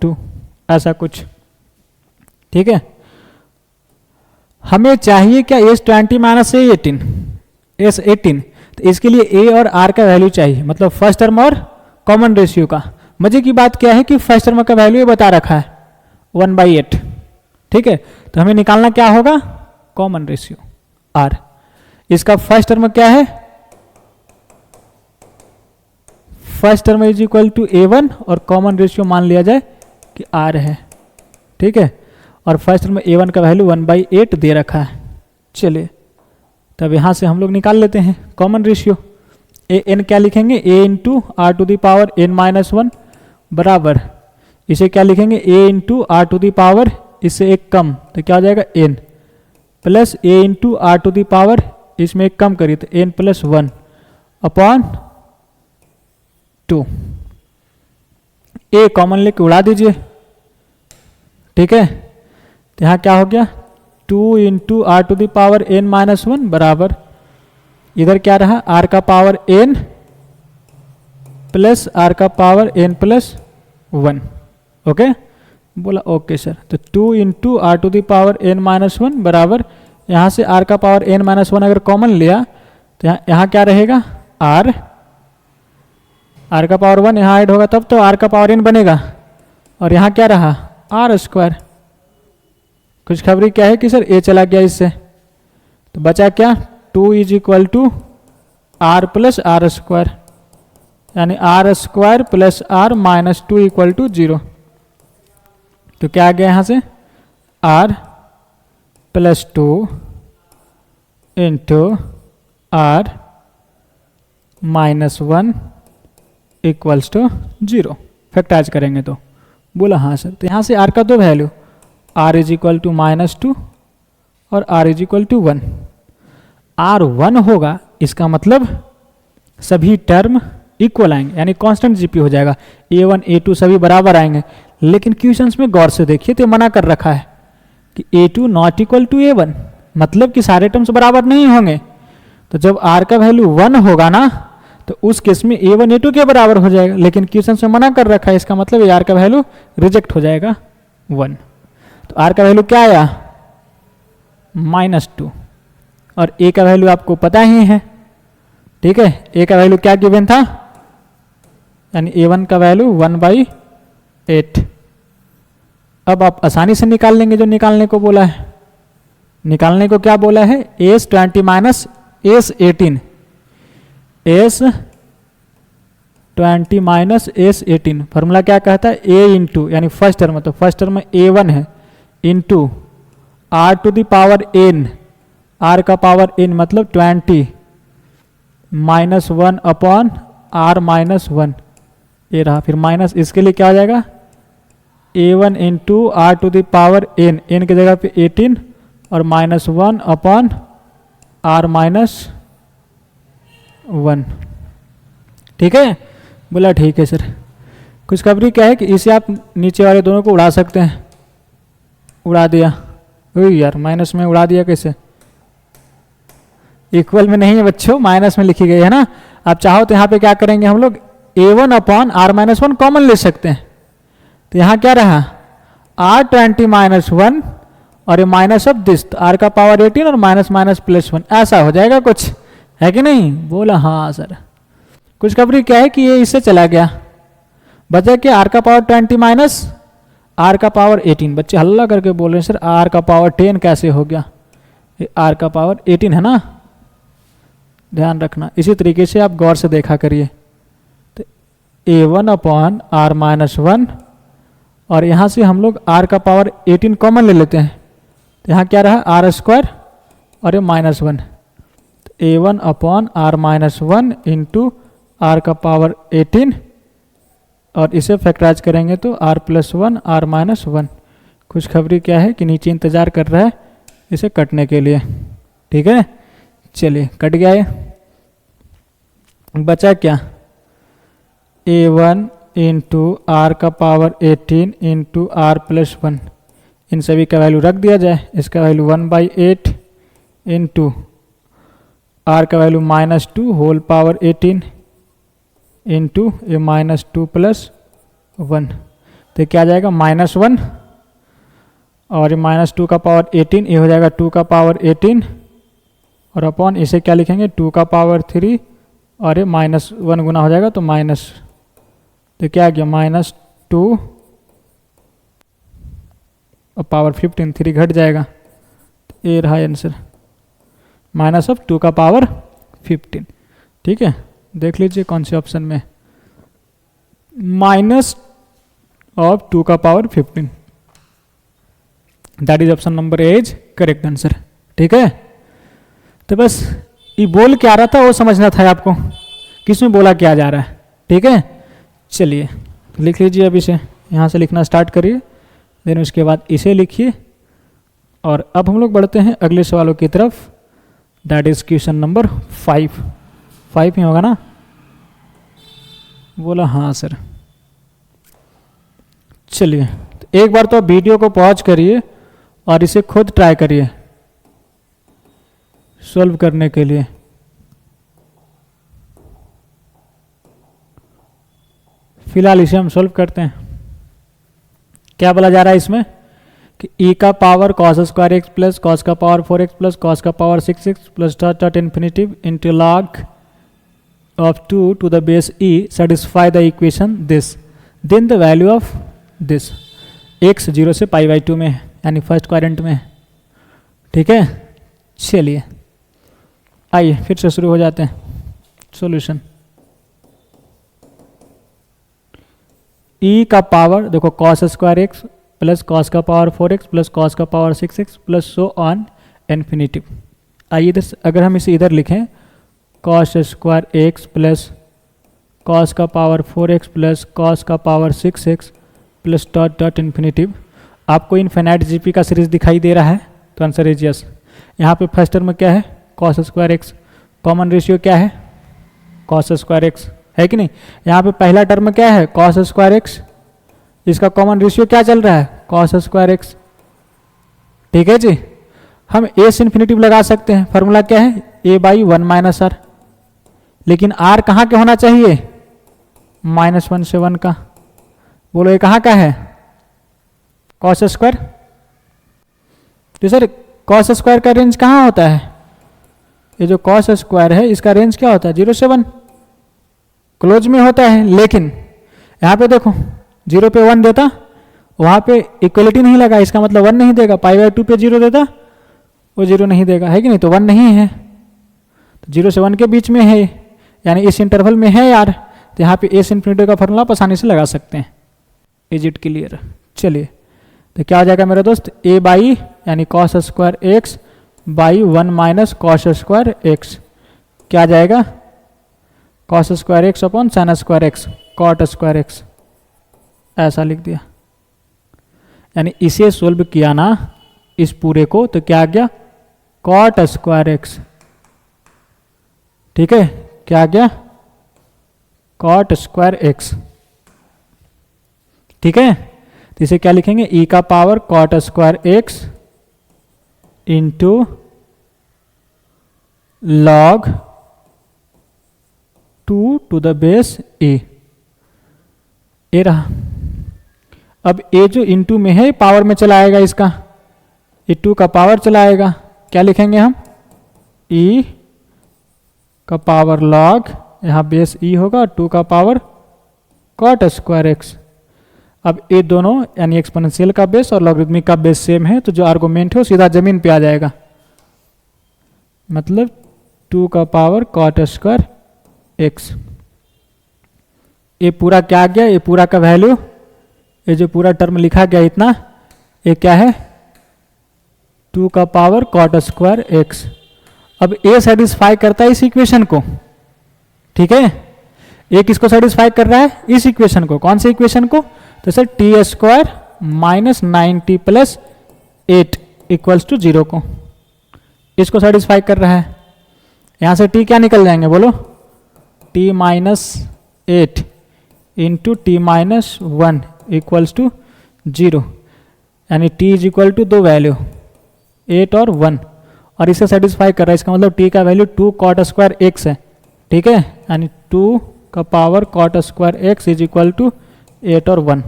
A: 2, ऐसा कुछ, ठीक है। हमें चाहिए क्या, S20 माइनस A18, S18, तो इसके लिए A और R का वैल्यू चाहिए, मतलब फर्स्ट टर्म और कॉमन रेशियो का। मजे की बात क्या है कि फर्स्ट टर्म का वैल्यू ये बता रखा है 1/8, ठीक है। तो हमें निकालना क्या होगा, कॉमन रेशियो R। इसका फर्स्ट टर्म क्या है, first term is equal to A1 और कॉमन रेशियो मान लिया जाए कि R है, ठीक है। और फर्स्ट टर्म में A1 का वैल्यू 1/8 दे रखा है। चलिए तब यहाँ से हम लोग निकाल लेते हैं कॉमन रेशियो। AN क्या लिखेंगे, A into are to the power n minus 1 बराबर, इसे क्या लिखेंगे, A into are to the power इससे एक कम, तो क्या हो जाएगा n, plus A into are to the power इसमें एक कम करिए तो n plus 1 upon 2। A common लेके उड़ा दीजिए, ठीक है। तो यहाँ क्या हो गया, 2 into are to the power n minus 1 बराबर, इधर क्या रहा, r का पावर n प्लस r का पावर n प्लस 1, ओके। बोला ओके सर। तो 2 into are to the power n minus 1 बराबर, यहाँ से r का पावर n माइनस 1 अगर कॉमन लिया तो यहाँ क्या रहेगा, r का पावर 1 यहाँ ऐड होगा तब तो r का पावर n बनेगा, और यहाँ क्या रहा, r स्क्वायर। खुशखबरी क्या है कि सर a चला गया इससे, तो बचा क्या, 2 is equal to r plus r square, यानी r square plus r minus 2 equal to 0। तो क्या आ गया यहाँ से, r plus 2 into r minus 1 equals to 0। Factorise करेंगे तो बोला हाँ सर। तो यहाँ से r का दो value, r is equal to minus 2 और r is equal to 1। r 1 होगा, इसका मतलब सभी टर्म इक्वल आएंगे, यानी कांस्टेंट जीपी हो जाएगा, A1 A2 सभी बराबर आएंगे। लेकिन क्वेश्चंस में गौर से देखिए तो मना कर रखा है कि A2 not equal to A1, मतलब कि सारे टर्म्स बराबर नहीं होंगे। तो जब r का वैल्यू 1 होगा ना, तो उस केस में A1 A2 के बराबर हो जाएगा, लेकिन क्वेश्चन में मना कर रखा है, इसका मतलब r का वैल्यू रिजेक्ट हो जाएगा 1। तो r का वैल्यू क्या आया, -2, और a का वैल्यू आपको पता ही है, ठीक है। a का वैल्यू क्या गिवन था, यानी A1 का वैल्यू 1/8। अब आप आसानी से निकाल लेंगे जो निकालने को बोला है। निकालने को क्या बोला है, S20 minus S18, S20 minus S18। Formula क्या कहता है, a इंटू, यानी फर्स्ट टर्म, तो फर्स्ट टर्म में A1 है, into r to the power n, r का पावर n मतलब 20 माइनस 1 अपॉन r माइनस 1, ये रहा। फिर माइनस इसके लिए क्या हो जाएगा, A1 into are to the power n, n की जगह पे 18 और माइनस 1 अपॉन r माइनस 1, ठीक है। बोला ठीक है सर। खुशखबरी क्या है कि इसे आप नीचे वाले दोनों को उड़ा सकते हैं। उड़ा दिया, यार माइनस में उड़ा दिया कैसे, इक्वल में नहीं है बच्चों, माइनस में लिखी गई है ना। आप चाहो तो यहाँ पे क्या करेंगे हम लोग, A1 upon r minus 1 common ले सकते हैं। तो यहाँ क्या रहा R20 माइनस 1 और ये माइनस ऑफ दिस, तो R का पावर 18 और माइनस माइनस प्लस 1, ऐसा हो जाएगा कुछ, है कि नहीं? बोला हाँ सर। कुछ खबरी क्या है कि ये इससे चला गया, बचा क्या R का पावर 20 माइनस R का पावर 18। बच्चे हल्ला करके बोल रहे हैं सर R का पावर 10 कैसे हो गया, ये R का पावर 18 है ना, ध्यान रखना। इसी तरीके से आप गौर से देखा करिए, तो A1 अपॉन R माइनस 1 और यहाँ से हम लोग R का पावर 18 कॉमन ले लेते हैं, तो यहाँ क्या रहा R स्क्वायर और ये माइनस 1, तो A1 upon R minus 1 into R का पावर 18 और इसे फैक्टराइज करेंगे तो R प्लस 1 R माइनस 1। कुछ खबरी क्या है कि नीचे इंतज़ार कर रहा है इसे कटने के लिए, ठीक है। चलिए कट गया ये, बचा क्या A1 इंटू R का पावर 18 इंटू R प्लस 1, इन सभी का वैल्यू रख दिया जाए। इसका वैल्यू 1/8 इंटू R का value minus 2 whole power 18 into ये माइनस 2 प्लस 1, तो क्या आ जाएगा -1 और ये माइनस 2 का पावर 18, ये हो जाएगा 2 का पावर 18 और अपॉन इसे क्या लिखेंगे 2 का पावर 3 और ये -1 गुना हो जाएगा तो माइनस, तो क्या आ गया -2 और पावर 15, 3 घट जाएगा, तो ये रहा आंसर माइनस ऑफ 2 का पावर 15। ठीक है, देख लीजिए कौन से ऑप्शन में माइनस ऑफ 2 का power 15, that is option number A is correct answer. ठीक है, तो बस ये बोल क्या रहा था वो समझना था आपको, किसमें बोला क्या जा रहा है। ठीक है, चलिए लिख लीजिए, अब इसे यहाँ से लिखना स्टार्ट करिए, देन उसके बाद इसे लिखिए और अब हम लोग बढ़ते हैं अगले सवालों की तरफ, दैट इज क्वेश्चन नंबर 5 ही होगा ना, बोला हाँ सर। चलिए तो एक बार तो आप वीडियो को पॉज करिए और इसे खुद ट्राई करिए सॉल्व करने के लिए। फिलहाल इसे हम सॉल्व करते हैं। क्या बोला जा रहा है इसमें कि e का power cos square x plus cos का पावर 4x प्लस कॉस का power 6x plus dot dot infinitive into log of 2 to the base e satisfy the equation this, then the value of this. x 0 से π/2 में है, यानी first quadrant में है। ठीक है, चलिए आइए फिर से शुरू हो जाते हैं सॉल्यूशन। e का पावर देखो cos square x plus cos का पावर 4x प्लस कॉस का power 6x plus so on infinitive. आइए इधर अगर हम इसे इधर लिखें cos square x plus cos का पावर 4x प्लस कॉस का power 6x plus dot dot infinitive. आपको इनफिनाइट जीपी का सीरीज दिखाई दे रहा है, तो आंसर इज यस। यहाँ पे फर्स्ट टर्म में क्या है cos square x, common ratio क्या है cos स्क्वायर एक्स, है कि नहीं। यहाँ पे पहला टर्म क्या है cos स्क्वायर एक्स, इसका कॉमन रेशियो क्या चल रहा है cos स्क्वायर एक्स। ठीक है जी, हम ए से इन्फिनिटिव लगा सकते हैं, फार्मूला क्या है a/1 माइनस आर, लेकिन r कहाँ के होना चाहिए -1 से 1 का। बोलो ये कहाँ का है cos स्क्वायर। तो सर cos स्क्वायर का रेंज कहाँ होता है, ये जो cos स्क्वायर है इसका रेंज क्या होता है 0 से 1 क्लोज में होता है। लेकिन यहाँ पे देखो 0 पे 1 देता, वहाँ पे इक्वलिटी नहीं लगा, इसका मतलब 1 नहीं देगा। π/2 पे 0 देता, वो 0 नहीं देगा, है कि नहीं, तो 1 नहीं है। तो 0 से 1 के बीच में है, यानी इस इंटरवल में है यार, तो यहाँ पे एस इन्फिनिटी का फॉर्मूला आप आसानी से लगा सकते हैं। Is it clear. चलिए तो क्या हो जाएगा मेरे दोस्त a बाई यानी cos square x by 1 minus cos square x, क्या आ जाएगा cos स्क्वायर एक्स upon sine square x cot square x, ऐसा लिख दिया। यानी इसे सोल्व किया ना इस पूरे को, तो क्या आ गया कॉट स्क्वायर एक्स। ठीक है, क्या आ गया कॉट स्क्वायर एक्स। ठीक है, तो इसे क्या लिखेंगे e का power cot square x into log 2 to the base a, रहा। अब ए जो इनटू में है पावर में चला आएगा, इसका ए 2 का पावर चला आएगा, क्या लिखेंगे हम, ई का पावर लॉग, यहाँ बेस ई होगा, 2 का पावर कॉट स्क्वायर एक्स। अब ये दोनों यानी एक्सपोनेंशियल का बेस और लॉगरिथमिक का बेस सेम है, तो जो आर्गुमेंट है वो सीधा जमीन पे आ जाएगा, मतलब 2 का पावर कॉट स्क्वायर एक्स। ये पूरा क्या आ गया, ये पूरा का वैल्यू, ये जो पूरा टर्म लिखा गया इतना, ये क्या है, 2 का पावर कॉट स्क्वायर एक्स। अब ए सेटिस्फाई करता है इस इक्वेशन को, ठीक है, ए किसको सेटिस्फाई कर रहा है, इस इक्वेशन को, कौन से इक्वेशन को, तो sir t square minus 9t plus 8 equals to 0 को, इसको सेटिस्फाई कर रहा है। यहां से t क्या निकल जाएंगे बोलो, t minus 8 into t minus 1 equals to 0, यानी t इज इक्वल टू दो वैल्यू 8 और 1, और इसे सेटिस्फाई कर रहा है, इसका मतलब t का वैल्यू 2 कॉट स्क्वायर एक्स है, ठीक है, यानी 2 का power cot square x is equal to 8 और 1,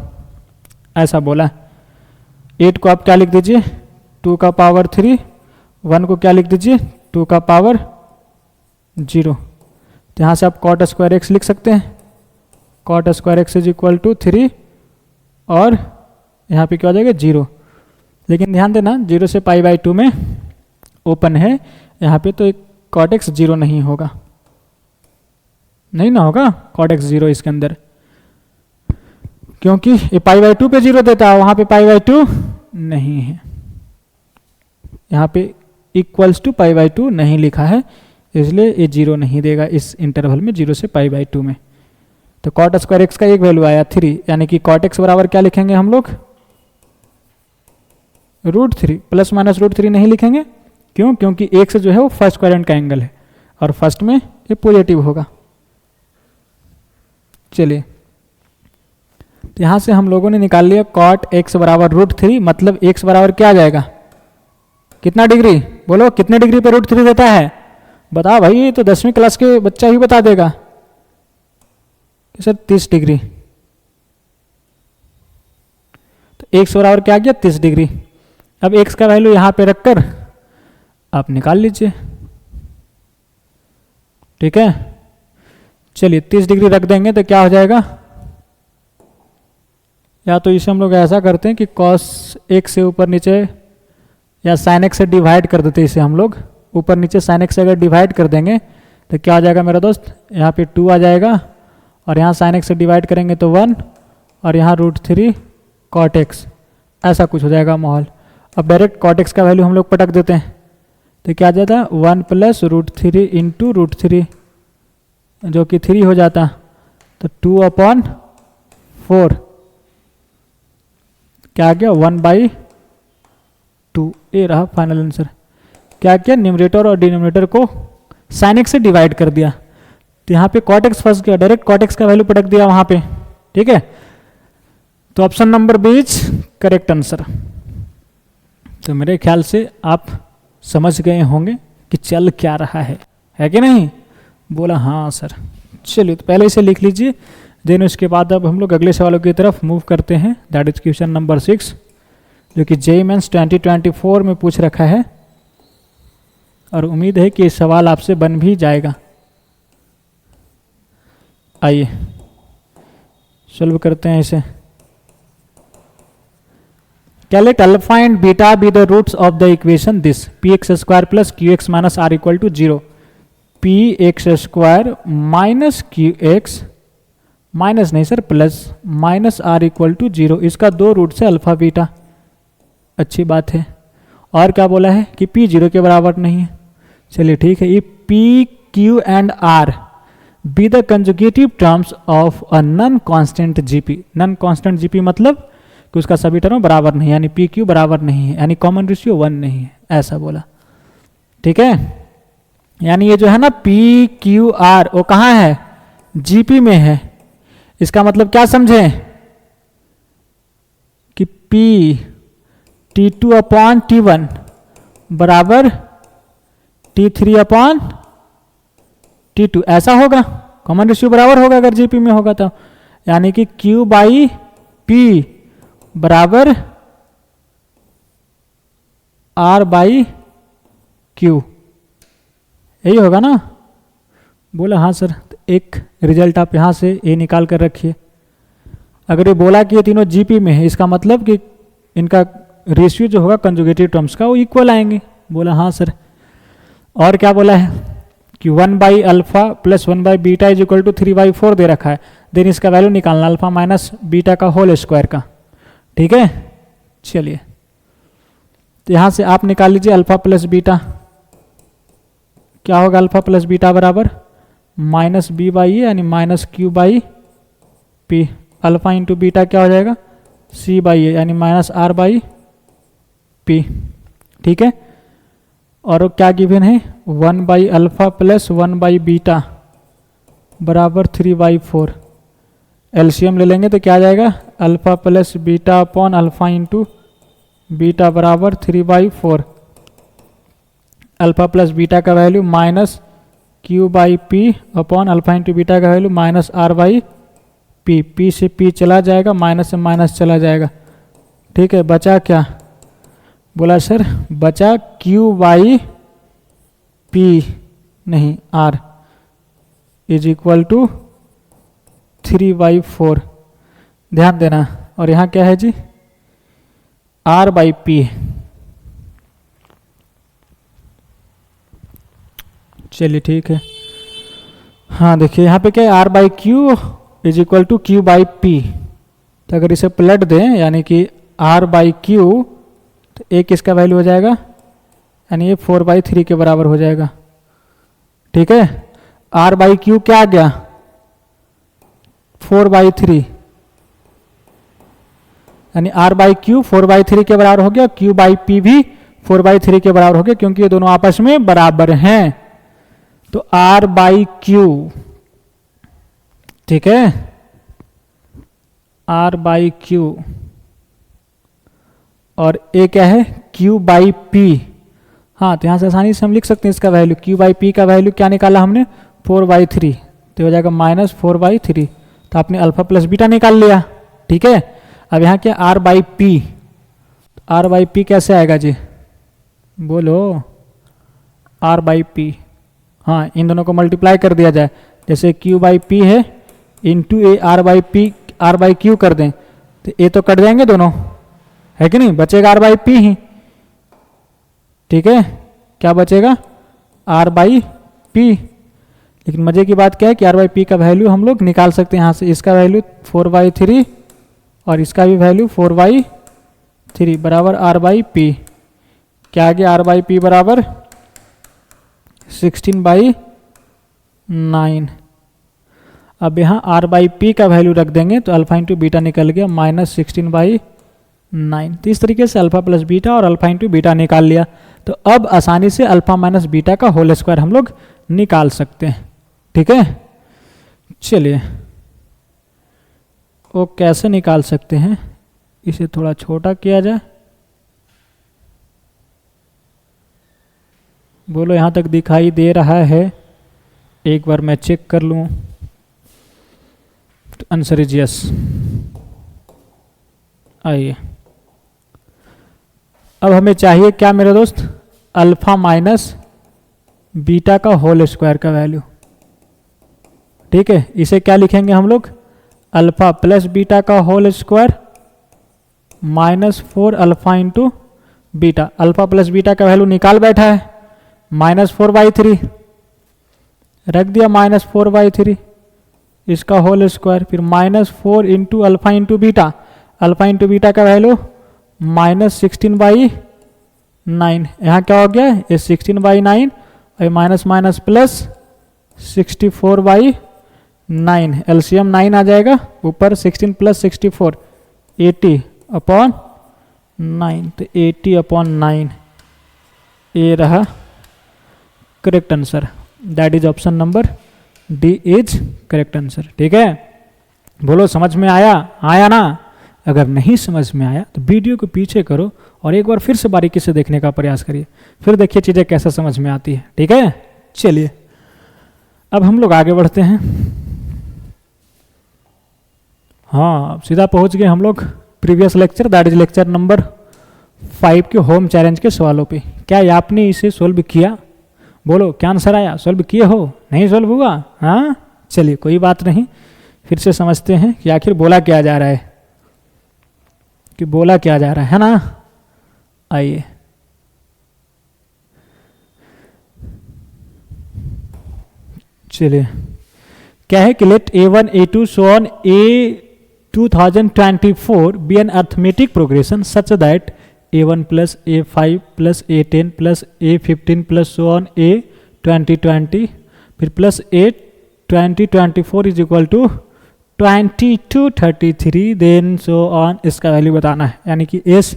A: ऐसा बोला। 8 को आप क्या लिख दीजिए, 2 का पावर 3, 1 को क्या लिख दीजिए, 2 का पावर 0, तो यहाँ से आप कॉट स्क्वायर एक्स लिख सकते हैं, cot square x is equal to 3, और यहाँ पे क्या हो जाएगा 0, लेकिन ध्यान देना 0 से π/2 में ओपन है, यहाँ पे तो एक कॉट एक्स 0 नहीं होगा, नहीं ना होगा कॉट एक्स 0 इसके अंदर, क्योंकि ये π/2 पे 0 देता है, वहां पे π/2 नहीं है, यहाँ पे इक्वल्स टू π/2 नहीं लिखा है, इसलिए ये 0 नहीं देगा इस इंटरवल में 0 से π/2 में। तो कॉट स्क्वायर एक्स का एक वैल्यू आया 3, यानी कि कॉट एक्स बराबर क्या लिखेंगे हम लोग, √3, प्लस माइनस √3 नहीं लिखेंगे, क्यों, क्योंकि एक्स जो है वो फर्स्ट क्वाड्रेंट का एंगल है, और फर्स्ट में ये पॉजिटिव होगा। चलिए, तो यहां से हम लोगों ने निकाल लिया कॉट एक्स बराबर √3, मतलब एक्स बराबर क्या आ जाएगा, कितना डिग्री, बोलो कितने डिग्री पे √3 देता है, बताओ भाई, ये तो 10वीं क्लास के बच्चा ही बता देगा कि सर 30 डिग्री, तो एक्स बराबर क्या आ गया 30 डिग्री। अब एक्स का वैल्यू यहां पे रखकर आप निकाल लीजिए, ठीक है, चलिए 30 डिग्री रख देंगे तो क्या हो जाएगा, या तो इसे हम लोग ऐसा करते हैं कि cos x से ऊपर नीचे या sin x से डिवाइड कर देते हैं, इसे हम लोग ऊपर नीचे sin x से अगर डिवाइड कर देंगे तो क्या आ जाएगा मेरा दोस्त, यहाँ पे 2 आ जाएगा, और यहाँ sin x से डिवाइड करेंगे तो 1, और यहाँ √3 cot x, ऐसा कुछ हो जाएगा माहौल। अब डायरेक्ट cot x का वैल्यू हम लोग पटक देते हैं, तो क्या आ जाता है 1 प्लस √3 इंटू √3, जो कि 3 हो जाता, तो 2/4 क्या आ गया 1/2, ये रहा फाइनल आंसर। क्या किया, न्यूमरेटर और डिनोमिनेटर को sin x से डिवाइड कर दिया, तो यहाँ पे cot x फंस गया, डायरेक्ट cot x का वैल्यू पटक दिया वहां पे, ठीक है, तो option number b is correct answer. तो मेरे ख्याल से आप समझ गए होंगे कि चल क्या रहा है कि नहीं, बोला हाँ सर। चलिए, तो पहले इसे लिख लीजिए, देन उसके बाद अब हम लोग अगले सवालों की तरफ मूव करते हैं, दैट इज क्वेश्चन नंबर 6, जो कि JEE मेंस 2024 में पूछ रखा है, और उम्मीद है कि ये सवाल आपसे बन भी जाएगा। आइए सॉल्व करते हैं इसे। क्या let alpha and beta be the roots of the equation this px² plus qx minus r equal to 0, px² minus qx minus नहीं sir plus minus r equal to 0, इसका 2 रूट्स है अल्फा बीटा, अच्छी बात है। और क्या बोला है कि p 0 के बराबर नहीं है, चलिए ठीक है, ये p q and r be the conjugative terms of a non constant GP, non constant GP मतलब कि उसका सभी टर्म बराबर नहीं, यानी पी क्यू बराबर नहीं है, यानी कॉमन रेशियो 1 नहीं है, ऐसा बोला, ठीक है, यानी ये जो है ना पी क्यू आर वो कहाँ है, जीपी में है। इसका मतलब क्या समझे कि P T2/T1 बराबर T3/T2 ऐसा होगा, कॉमन रेशियो बराबर होगा अगर जीपी में होगा तो, यानी कि Q/P बराबर R बाई क्यू, यही होगा ना? बोला हाँ सर। तो एक रिजल्ट आप यहाँ से ए निकाल कर रखिए। अगर ये बोला कि ये तीनों जीपी में है, इसका मतलब कि इनका रेशियो जो होगा कंजुगेटिव टर्म्स का वो इक्वल आएंगे। बोला हाँ सर। और क्या बोला है कि 1 by alpha plus 1 by beta is equal to 3/4 दे रखा है। देन इसका वैल्यू निकालना अल्फा माइनस बीटा का होल स्क्वायर का। ठीक है, चलिए तो यहाँ से आप निकाल लीजिए अल्फा प्लस बीटा। क्या होगा अल्फा प्लस बीटा बराबर माइनस बी बाई ए यानी minus q by P. Alpha into beta क्या हो जाएगा सी बाई ए यानी माइनस आर बाई पी। ठीक है, और क्या गिवन है 1 by alpha plus 1 by beta बराबर 3/4। एलसीएम ले लेंगे तो क्या आ जाएगा alpha plus beta upon alpha into beta बराबर 3/4। अल्फा प्लस बीटा का value minus q by p upon alpha into beta का value minus r by p. P से पी चला जाएगा, माइनस से माइनस चला जाएगा। ठीक है, बचा क्या? बोला सर बचा क्यू बाई पी नहीं आर इज इक्वल टू 3/4। ध्यान देना। और यहाँ क्या है जी आर बाई पी। चलिए ठीक है। हाँ देखिए यहाँ पे क्या है r by q is equal to q by p. तो अगर इसे पलट दें यानी कि आर बाई क्यू तो एक इसका वैल्यू हो जाएगा यानी ये 4/3 के बराबर हो जाएगा। ठीक है, आर बाई क्यू क्या आ गया 4/3 यानी आर बाई क्यू 4/3 के बराबर हो गया, क्यू बाई पी भी 4/3 के बराबर हो गया क्योंकि ये दोनों आपस में बराबर हैं। तो आर बाई क्यू, ठीक है, आर बाई क्यू और ए क्या है क्यू बाई पी। हाँ तो यहाँ से आसानी से हम लिख सकते हैं इसका वैल्यू क्यू बाई पी का वैल्यू क्या निकाला हमने 4/3 तो हो जाएगा माइनस 4/3। तो आपने अल्फा प्लस बीटा निकाल लिया। ठीक है, अब यहाँ क्या r by P, are by p कैसे आएगा जी बोलो आर बाई पी। हाँ इन दोनों को मल्टीप्लाई कर दिया जाए, जैसे क्यू बाई पी है into a R by P, are by Q कर दें तो ए तो कट जाएंगे दोनों, है कि नहीं, बचेगा आर बाई पी ही। ठीक है, क्या बचेगा आर बाई पी। लेकिन मजे की बात क्या है कि आर बाई पी का वैल्यू हम लोग निकाल सकते हैं यहाँ से। इसका वैल्यू 4/3 और इसका भी वैल्यू 4/3 बराबर आर बाई पी। क्या आ गया आर बाई पी बराबर 16/9। अब यहाँ आर बाई पी का वैल्यू रख देंगे तो अल्फा इंटू बीटा निकल गया माइनस 16/9। तो इस तरीके से अल्फा प्लस बीटा और अल्फा इंटू बीटा निकाल लिया। तो अब आसानी से अल्फा माइनस बीटा का होल स्क्वायर हम लोग निकाल सकते हैं। ठीक है, चलिए वो कैसे निकाल सकते हैं, इसे थोड़ा छोटा किया जाए। बोलो यहाँ तक दिखाई दे रहा है? एक बार मैं चेक कर लूँ। Answer is yes. आइए अब हमें चाहिए क्या मेरे दोस्त अल्फा माइनस बीटा का होल स्क्वायर का वैल्यू। ठीक है, इसे क्या लिखेंगे हम लोग अल्फा प्लस बीटा का whole square minus 4 alpha into beta. Alpha plus beta का वैल्यू निकाल बैठा है माइनस 4/3 रख दिया माइनस 4/3 इसका होल स्क्वायर, फिर minus 4 into alpha into beta. Alpha into beta का वैल्यू माइनस 16/9। यहाँ क्या हो गया ये 16/9 और माइनस माइनस प्लस 64/9। एलसीएम 9 आ जाएगा, ऊपर 16 प्लस 64 80/9। तो 80/9 ये रहा correct answer. That is option number D is correct answer. ठीक है, बोलो समझ में आया? आया ना? अगर नहीं समझ में आया तो वीडियो को पीछे करो और एक बार फिर से बारीकी से देखने का प्रयास करिए, फिर देखिए चीज़ें कैसे समझ में आती है। ठीक है, चलिए अब हम लोग आगे बढ़ते हैं। हाँ सीधा पहुंच गए हम लोग previous lecture, that is lecture number 5 के होम चैलेंज के सवालों पे। क्या आपने इसे सोल्व किया? बोलो क्या आंसर आया? सोल्व किए हो? नहीं सोल्व हुआ? हाँ, चलिए कोई बात नहीं, फिर से समझते हैं कि आखिर बोला क्या जा रहा है, कि बोला क्या जा रहा है ना। आइए, चलिए क्या है कि late A1 A2 so on A 2024 be an arithmetic progression such that A1 plus A5 plus A10 plus A15 plus so on A 2020 फिर plus A 2024 is equal to 2233 then so on, इसका value बताना है, यानी कि S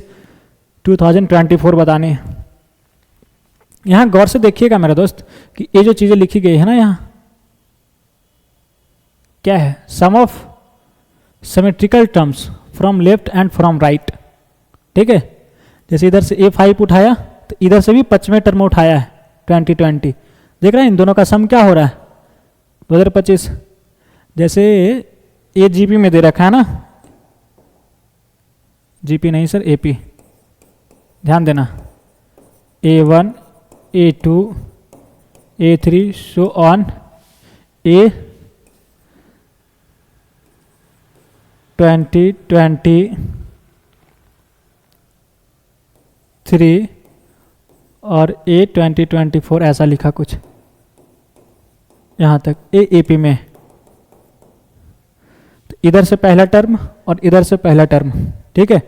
A: 2024 बताने हैं। यहाँ गौर से देखिएगा मेरा दोस्त कि ये जो चीज़ें लिखी गई है ना, यहाँ क्या है? Sum of symmetrical terms from left and from right. ठीक है, जैसे इधर से A5 उठाया तो इधर से भी 25वें टर्म उठाया है 2020। देख रहे हैं इन दोनों का सम क्या हो रहा है? 2025। जैसे ए जीपी में दे रखा है ना, जीपी नहीं सर, एपी, ध्यान देना, A1 A2 A3 so on A 2023 और A 2024 ऐसा लिखा कुछ यहाँ तक एपी में। तो इधर से पहला टर्म और इधर से पहला टर्म, ठीक है,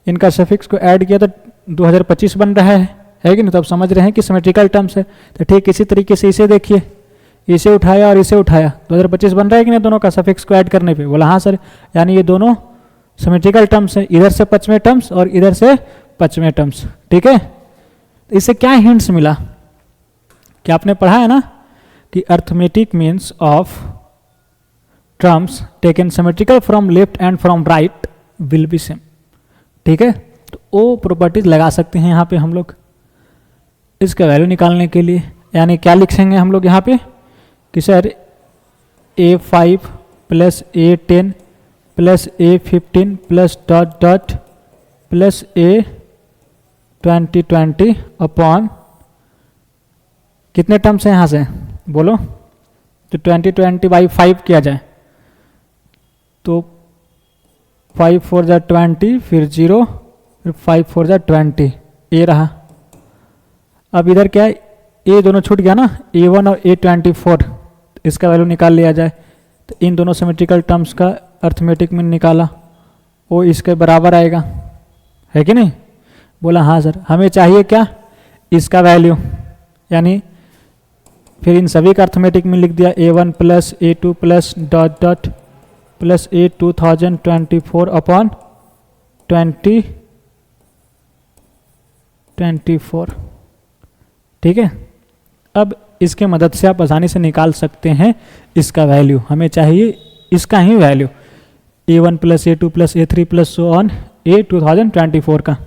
A: इनका सफिक्स को ऐड किया तो 2025 बन रहा है कि नहीं? तो अब समझ रहे हैं कि सिमेट्रिकल टर्म्स है। तो ठीक इसी तरीके से इसे देखिए, इसे उठाया और इसे उठाया, 2025 बन रहा है कि नहीं दोनों का सफिक्स को ऐड करने पे? बोला हाँ सर, यानी ये दोनों सिमेट्रिकल टर्म्स है, इधर से 25वें टर्म्स और इधर से 25वें टर्म्स। ठीक है, तो इससे क्या हिंट्स मिला? क्या आपने पढ़ा है ना कि arithmetic means of terms taken symmetrical from left and from right will be same. ठीक है, तो वो प्रॉपर्टीज लगा सकते हैं यहाँ पे हम लोग इसका वैल्यू निकालने के लिए। यानी क्या लिखेंगे हम लोग यहाँ पे कि sir A5 plus A10 plus A15 plus dot dot plus A2020 upon कितने टर्म्स हैं यहाँ से बोलो? तो 2020 बाई 5 किया जाए तो 5 4 जा 20, फिर 0, फिर 5 4 जा 20, ये रहा। अब इधर क्या है, ये दोनों छूट गया ना, A1 और A24, इसका वैल्यू निकाल लिया जाए। तो इन दोनों सिमेट्रिकल टर्म्स का अर्थमेटिक मीन निकाला, वो इसके बराबर आएगा, है कि नहीं? बोला हाँ सर, हमें चाहिए क्या? इसका वैल्यू, यानी फिर इन सभी का अर्थमेटिक मीन लिख दिया, A1 plus A2 plus dot dot plus A 2024 upon 2024। ठीक है, अब इसके मदद से आप आसानी से निकाल सकते हैं इसका वैल्यू। हमें चाहिए इसका ही value, A1 plus A2 plus A3 plus so on A 2024 का।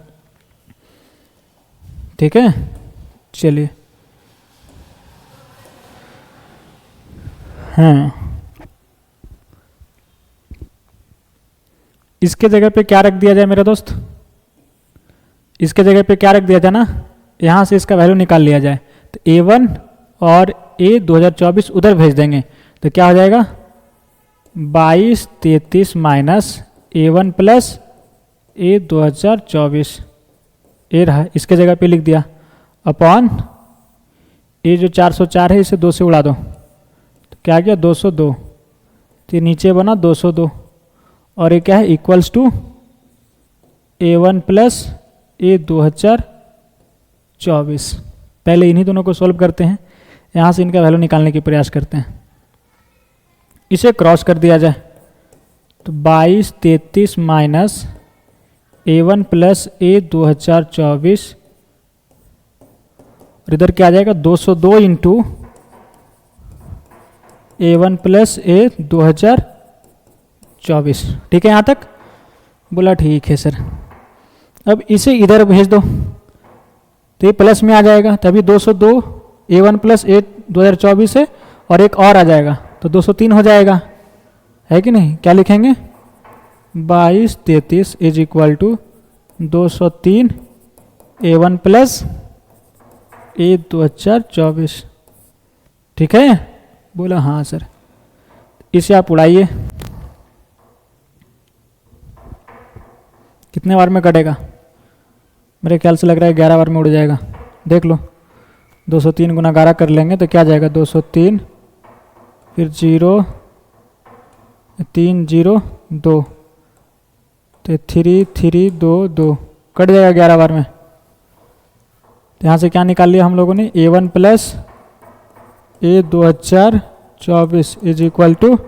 A: ठीक है, चलिए हाँ, इसके जगह पे क्या रख दिया जाए मेरे दोस्त? इसके जगह पे क्या रख दिया जाए ना, यहाँ से इसका वैल्यू निकाल लिया जाए। तो A1 और A 2024 उधर भेज देंगे तो क्या हो जाएगा? 2233 माइनस A1 प्लस A 2024, ये रहा, इसके जगह पे लिख दिया, अपॉन ये जो 404 है इसे 2 से उड़ा दो तो क्या गया? 202, तो नीचे बना 202, और ये क्या है? Equals to A1 plus A 2024। पहले इन्हीं दोनों को सॉल्व करते हैं, यहाँ से इनका वैल्यू निकालने की प्रयास करते हैं। इसे क्रॉस कर दिया जाए तो 2233 माइनस A1 प्लस A 2024, और इधर क्या आ जाएगा? 202 इंटू A1 प्लस A 2024। ठीक है यहाँ तक? बोला ठीक है सर। अब इसे इधर भेज दो तो ये प्लस में आ जाएगा, तभी 202 A1 प्लस A 2024 है, और एक और आ जाएगा तो 203 हो जाएगा, है कि नहीं? क्या लिखेंगे? 22 33 is equal to 203 A1 plus A 2024। ठीक है, बोला हाँ सर। इसे आप उड़ाइए, कितने बार में कटेगा? मेरे ख्याल से लग रहा है 11 बार में उड़ जाएगा। देख लो, 203 गुना 11 कर लेंगे तो क्या जाएगा, 203 फिर 0 3 0 2 तो 3 3 2 2 कट जाएगा 11 बार में। तो यहाँ से क्या निकाल लिया हम लोगों ने, A1 plus A 2024 is equal to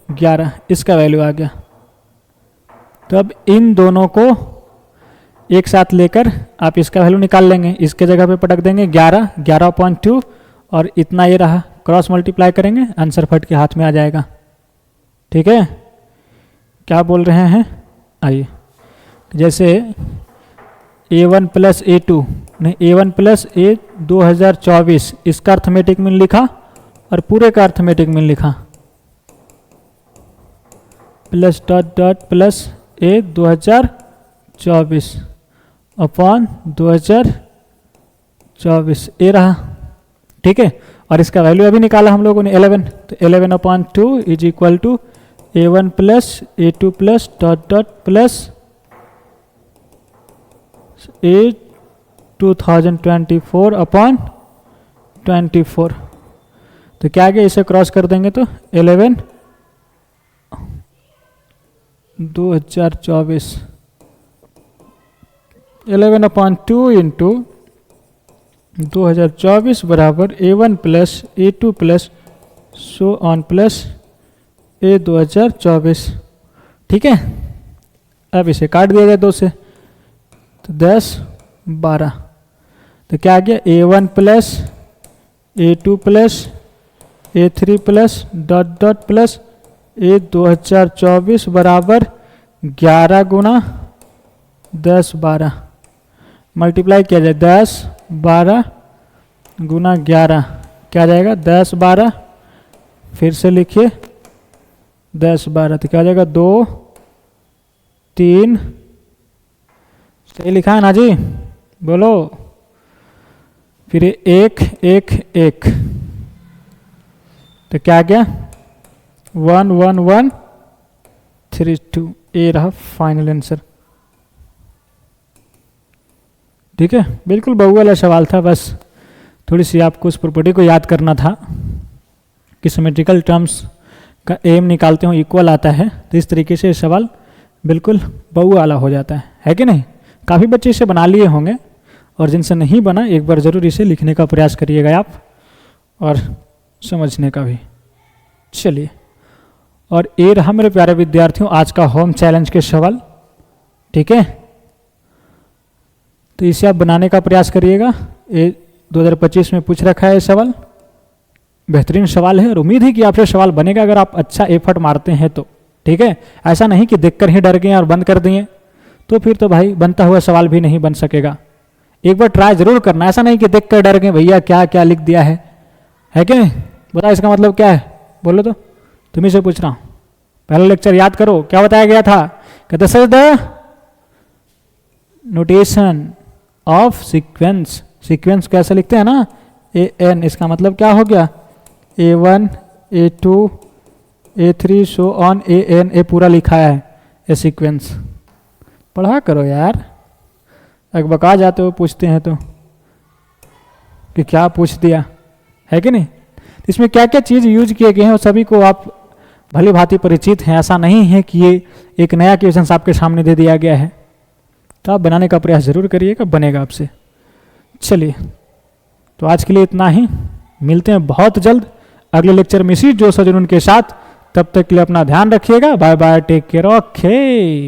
A: 11, इसका वैल्यू आ गया। तो अब इन दोनों को एक साथ लेकर आप इसका वैल्यू निकाल लेंगे, इसके जगह पे पटक देंगे 11 11.2 और इतना ये रहा, क्रॉस मल्टीप्लाई करेंगे, आंसर फट के हाथ में आ जाएगा। ठीक है, क्या बोल रहे हैं, आइए जैसे A1 प्लस A2 नहीं, A1 प्लस A 2024 इसका अर्थमेटिक मीन लिखा और पूरे का अर्थमेटिक मीन लिखा, plus dot dot plus A 2024 upon 2024 ए रहा। ठीक है, और इसका वैल्यू अभी निकाला हम लोगों ने 11, तो 11/2 is equal to A1 plus A2 plus dot dot plus A 2024 upon 24। तो क्या आ गया, इसे क्रॉस कर देंगे तो 11 2024 11/2 इंटू 2024 बराबर A1 plus A2 plus so on plus A 2024। ठीक है, अब इसे काट दिया जाए 2 से, तो 10 12। तो क्या आ गया, A1 plus A2 plus A3 plus dot dot plus A 2024 बराबर 11 गुना 10 12 मल्टीप्लाई किया जाए, 10 12 गुना 11 क्या जाएगा, 10 12 फिर से लिखिए 10 12, तो क्या जाएगा 2 3, सही लिखा है ना जी, बोलो, फिर 1 1 1, तो क्या गया 1 1 1 3 2, ए रहा फाइनल आंसर। ठीक है, बिल्कुल बहु वाला सवाल था, बस थोड़ी सी आपको उस प्रॉपर्टी को याद करना था कि सिमेट्रिकल टर्म्स का एम निकालते हो इक्वल आता है, तो इस तरीके से सवाल बिल्कुल बहु वाला हो जाता है कि नहीं। काफ़ी बच्चे इसे बना लिए होंगे, और जिनसे नहीं बना एक बार ज़रूर इसे लिखने का प्रयास करिएगा आप, और समझने का भी। चलिए, और ये रहा मेरे प्यारे विद्यार्थियों आज का होम चैलेंज के सवाल। ठीक है, तो इसे आप बनाने का प्रयास करिएगा। ये 2025 में पूछ रखा है सवाल, बेहतरीन सवाल है, और उम्मीद है कि आपसे सवाल बनेगा अगर आप अच्छा एफर्ट मारते हैं तो। ठीक है, ऐसा नहीं कि देखकर ही डर गए और बंद कर दिए, तो फिर तो भाई बनता हुआ सवाल भी नहीं बन सकेगा। एक बार ट्राई जरूर करना, ऐसा नहीं कि देखकर डर गए भैया क्या क्या लिख दिया है कि नहीं। बता इसका मतलब क्या है, बोलो तो, तुम्ही से पूछ रहा हूँ। पहला लेक्चर याद करो, क्या बताया गया था कि this is the notation of sequence. Sequence कैसे लिखते हैं ना, AN, इसका मतलब क्या हो गया, A1 A2 A3 so on AN, ए पूरा लिखा है ए सीक्वेंस। पढ़ा करो यार, अकबका जाते हो पूछते हैं तो कि क्या पूछ दिया, है कि नहीं। इसमें क्या क्या चीज़ यूज किए गए हैं और सभी को आप भली भांति परिचित हैं। ऐसा नहीं है कि ये एक नया क्वेश्चन आपके सामने दे दिया गया है, तो आप बनाने का प्रयास जरूर करिएगा, बनेगा आपसे। चलिए, तो आज के लिए इतना ही, मिलते हैं बहुत जल्द अगले लेक्चर में इसी जोश और जुनून के साथ। तब तक के लिए अपना ध्यान रखिएगा, bye bye, take care, okay.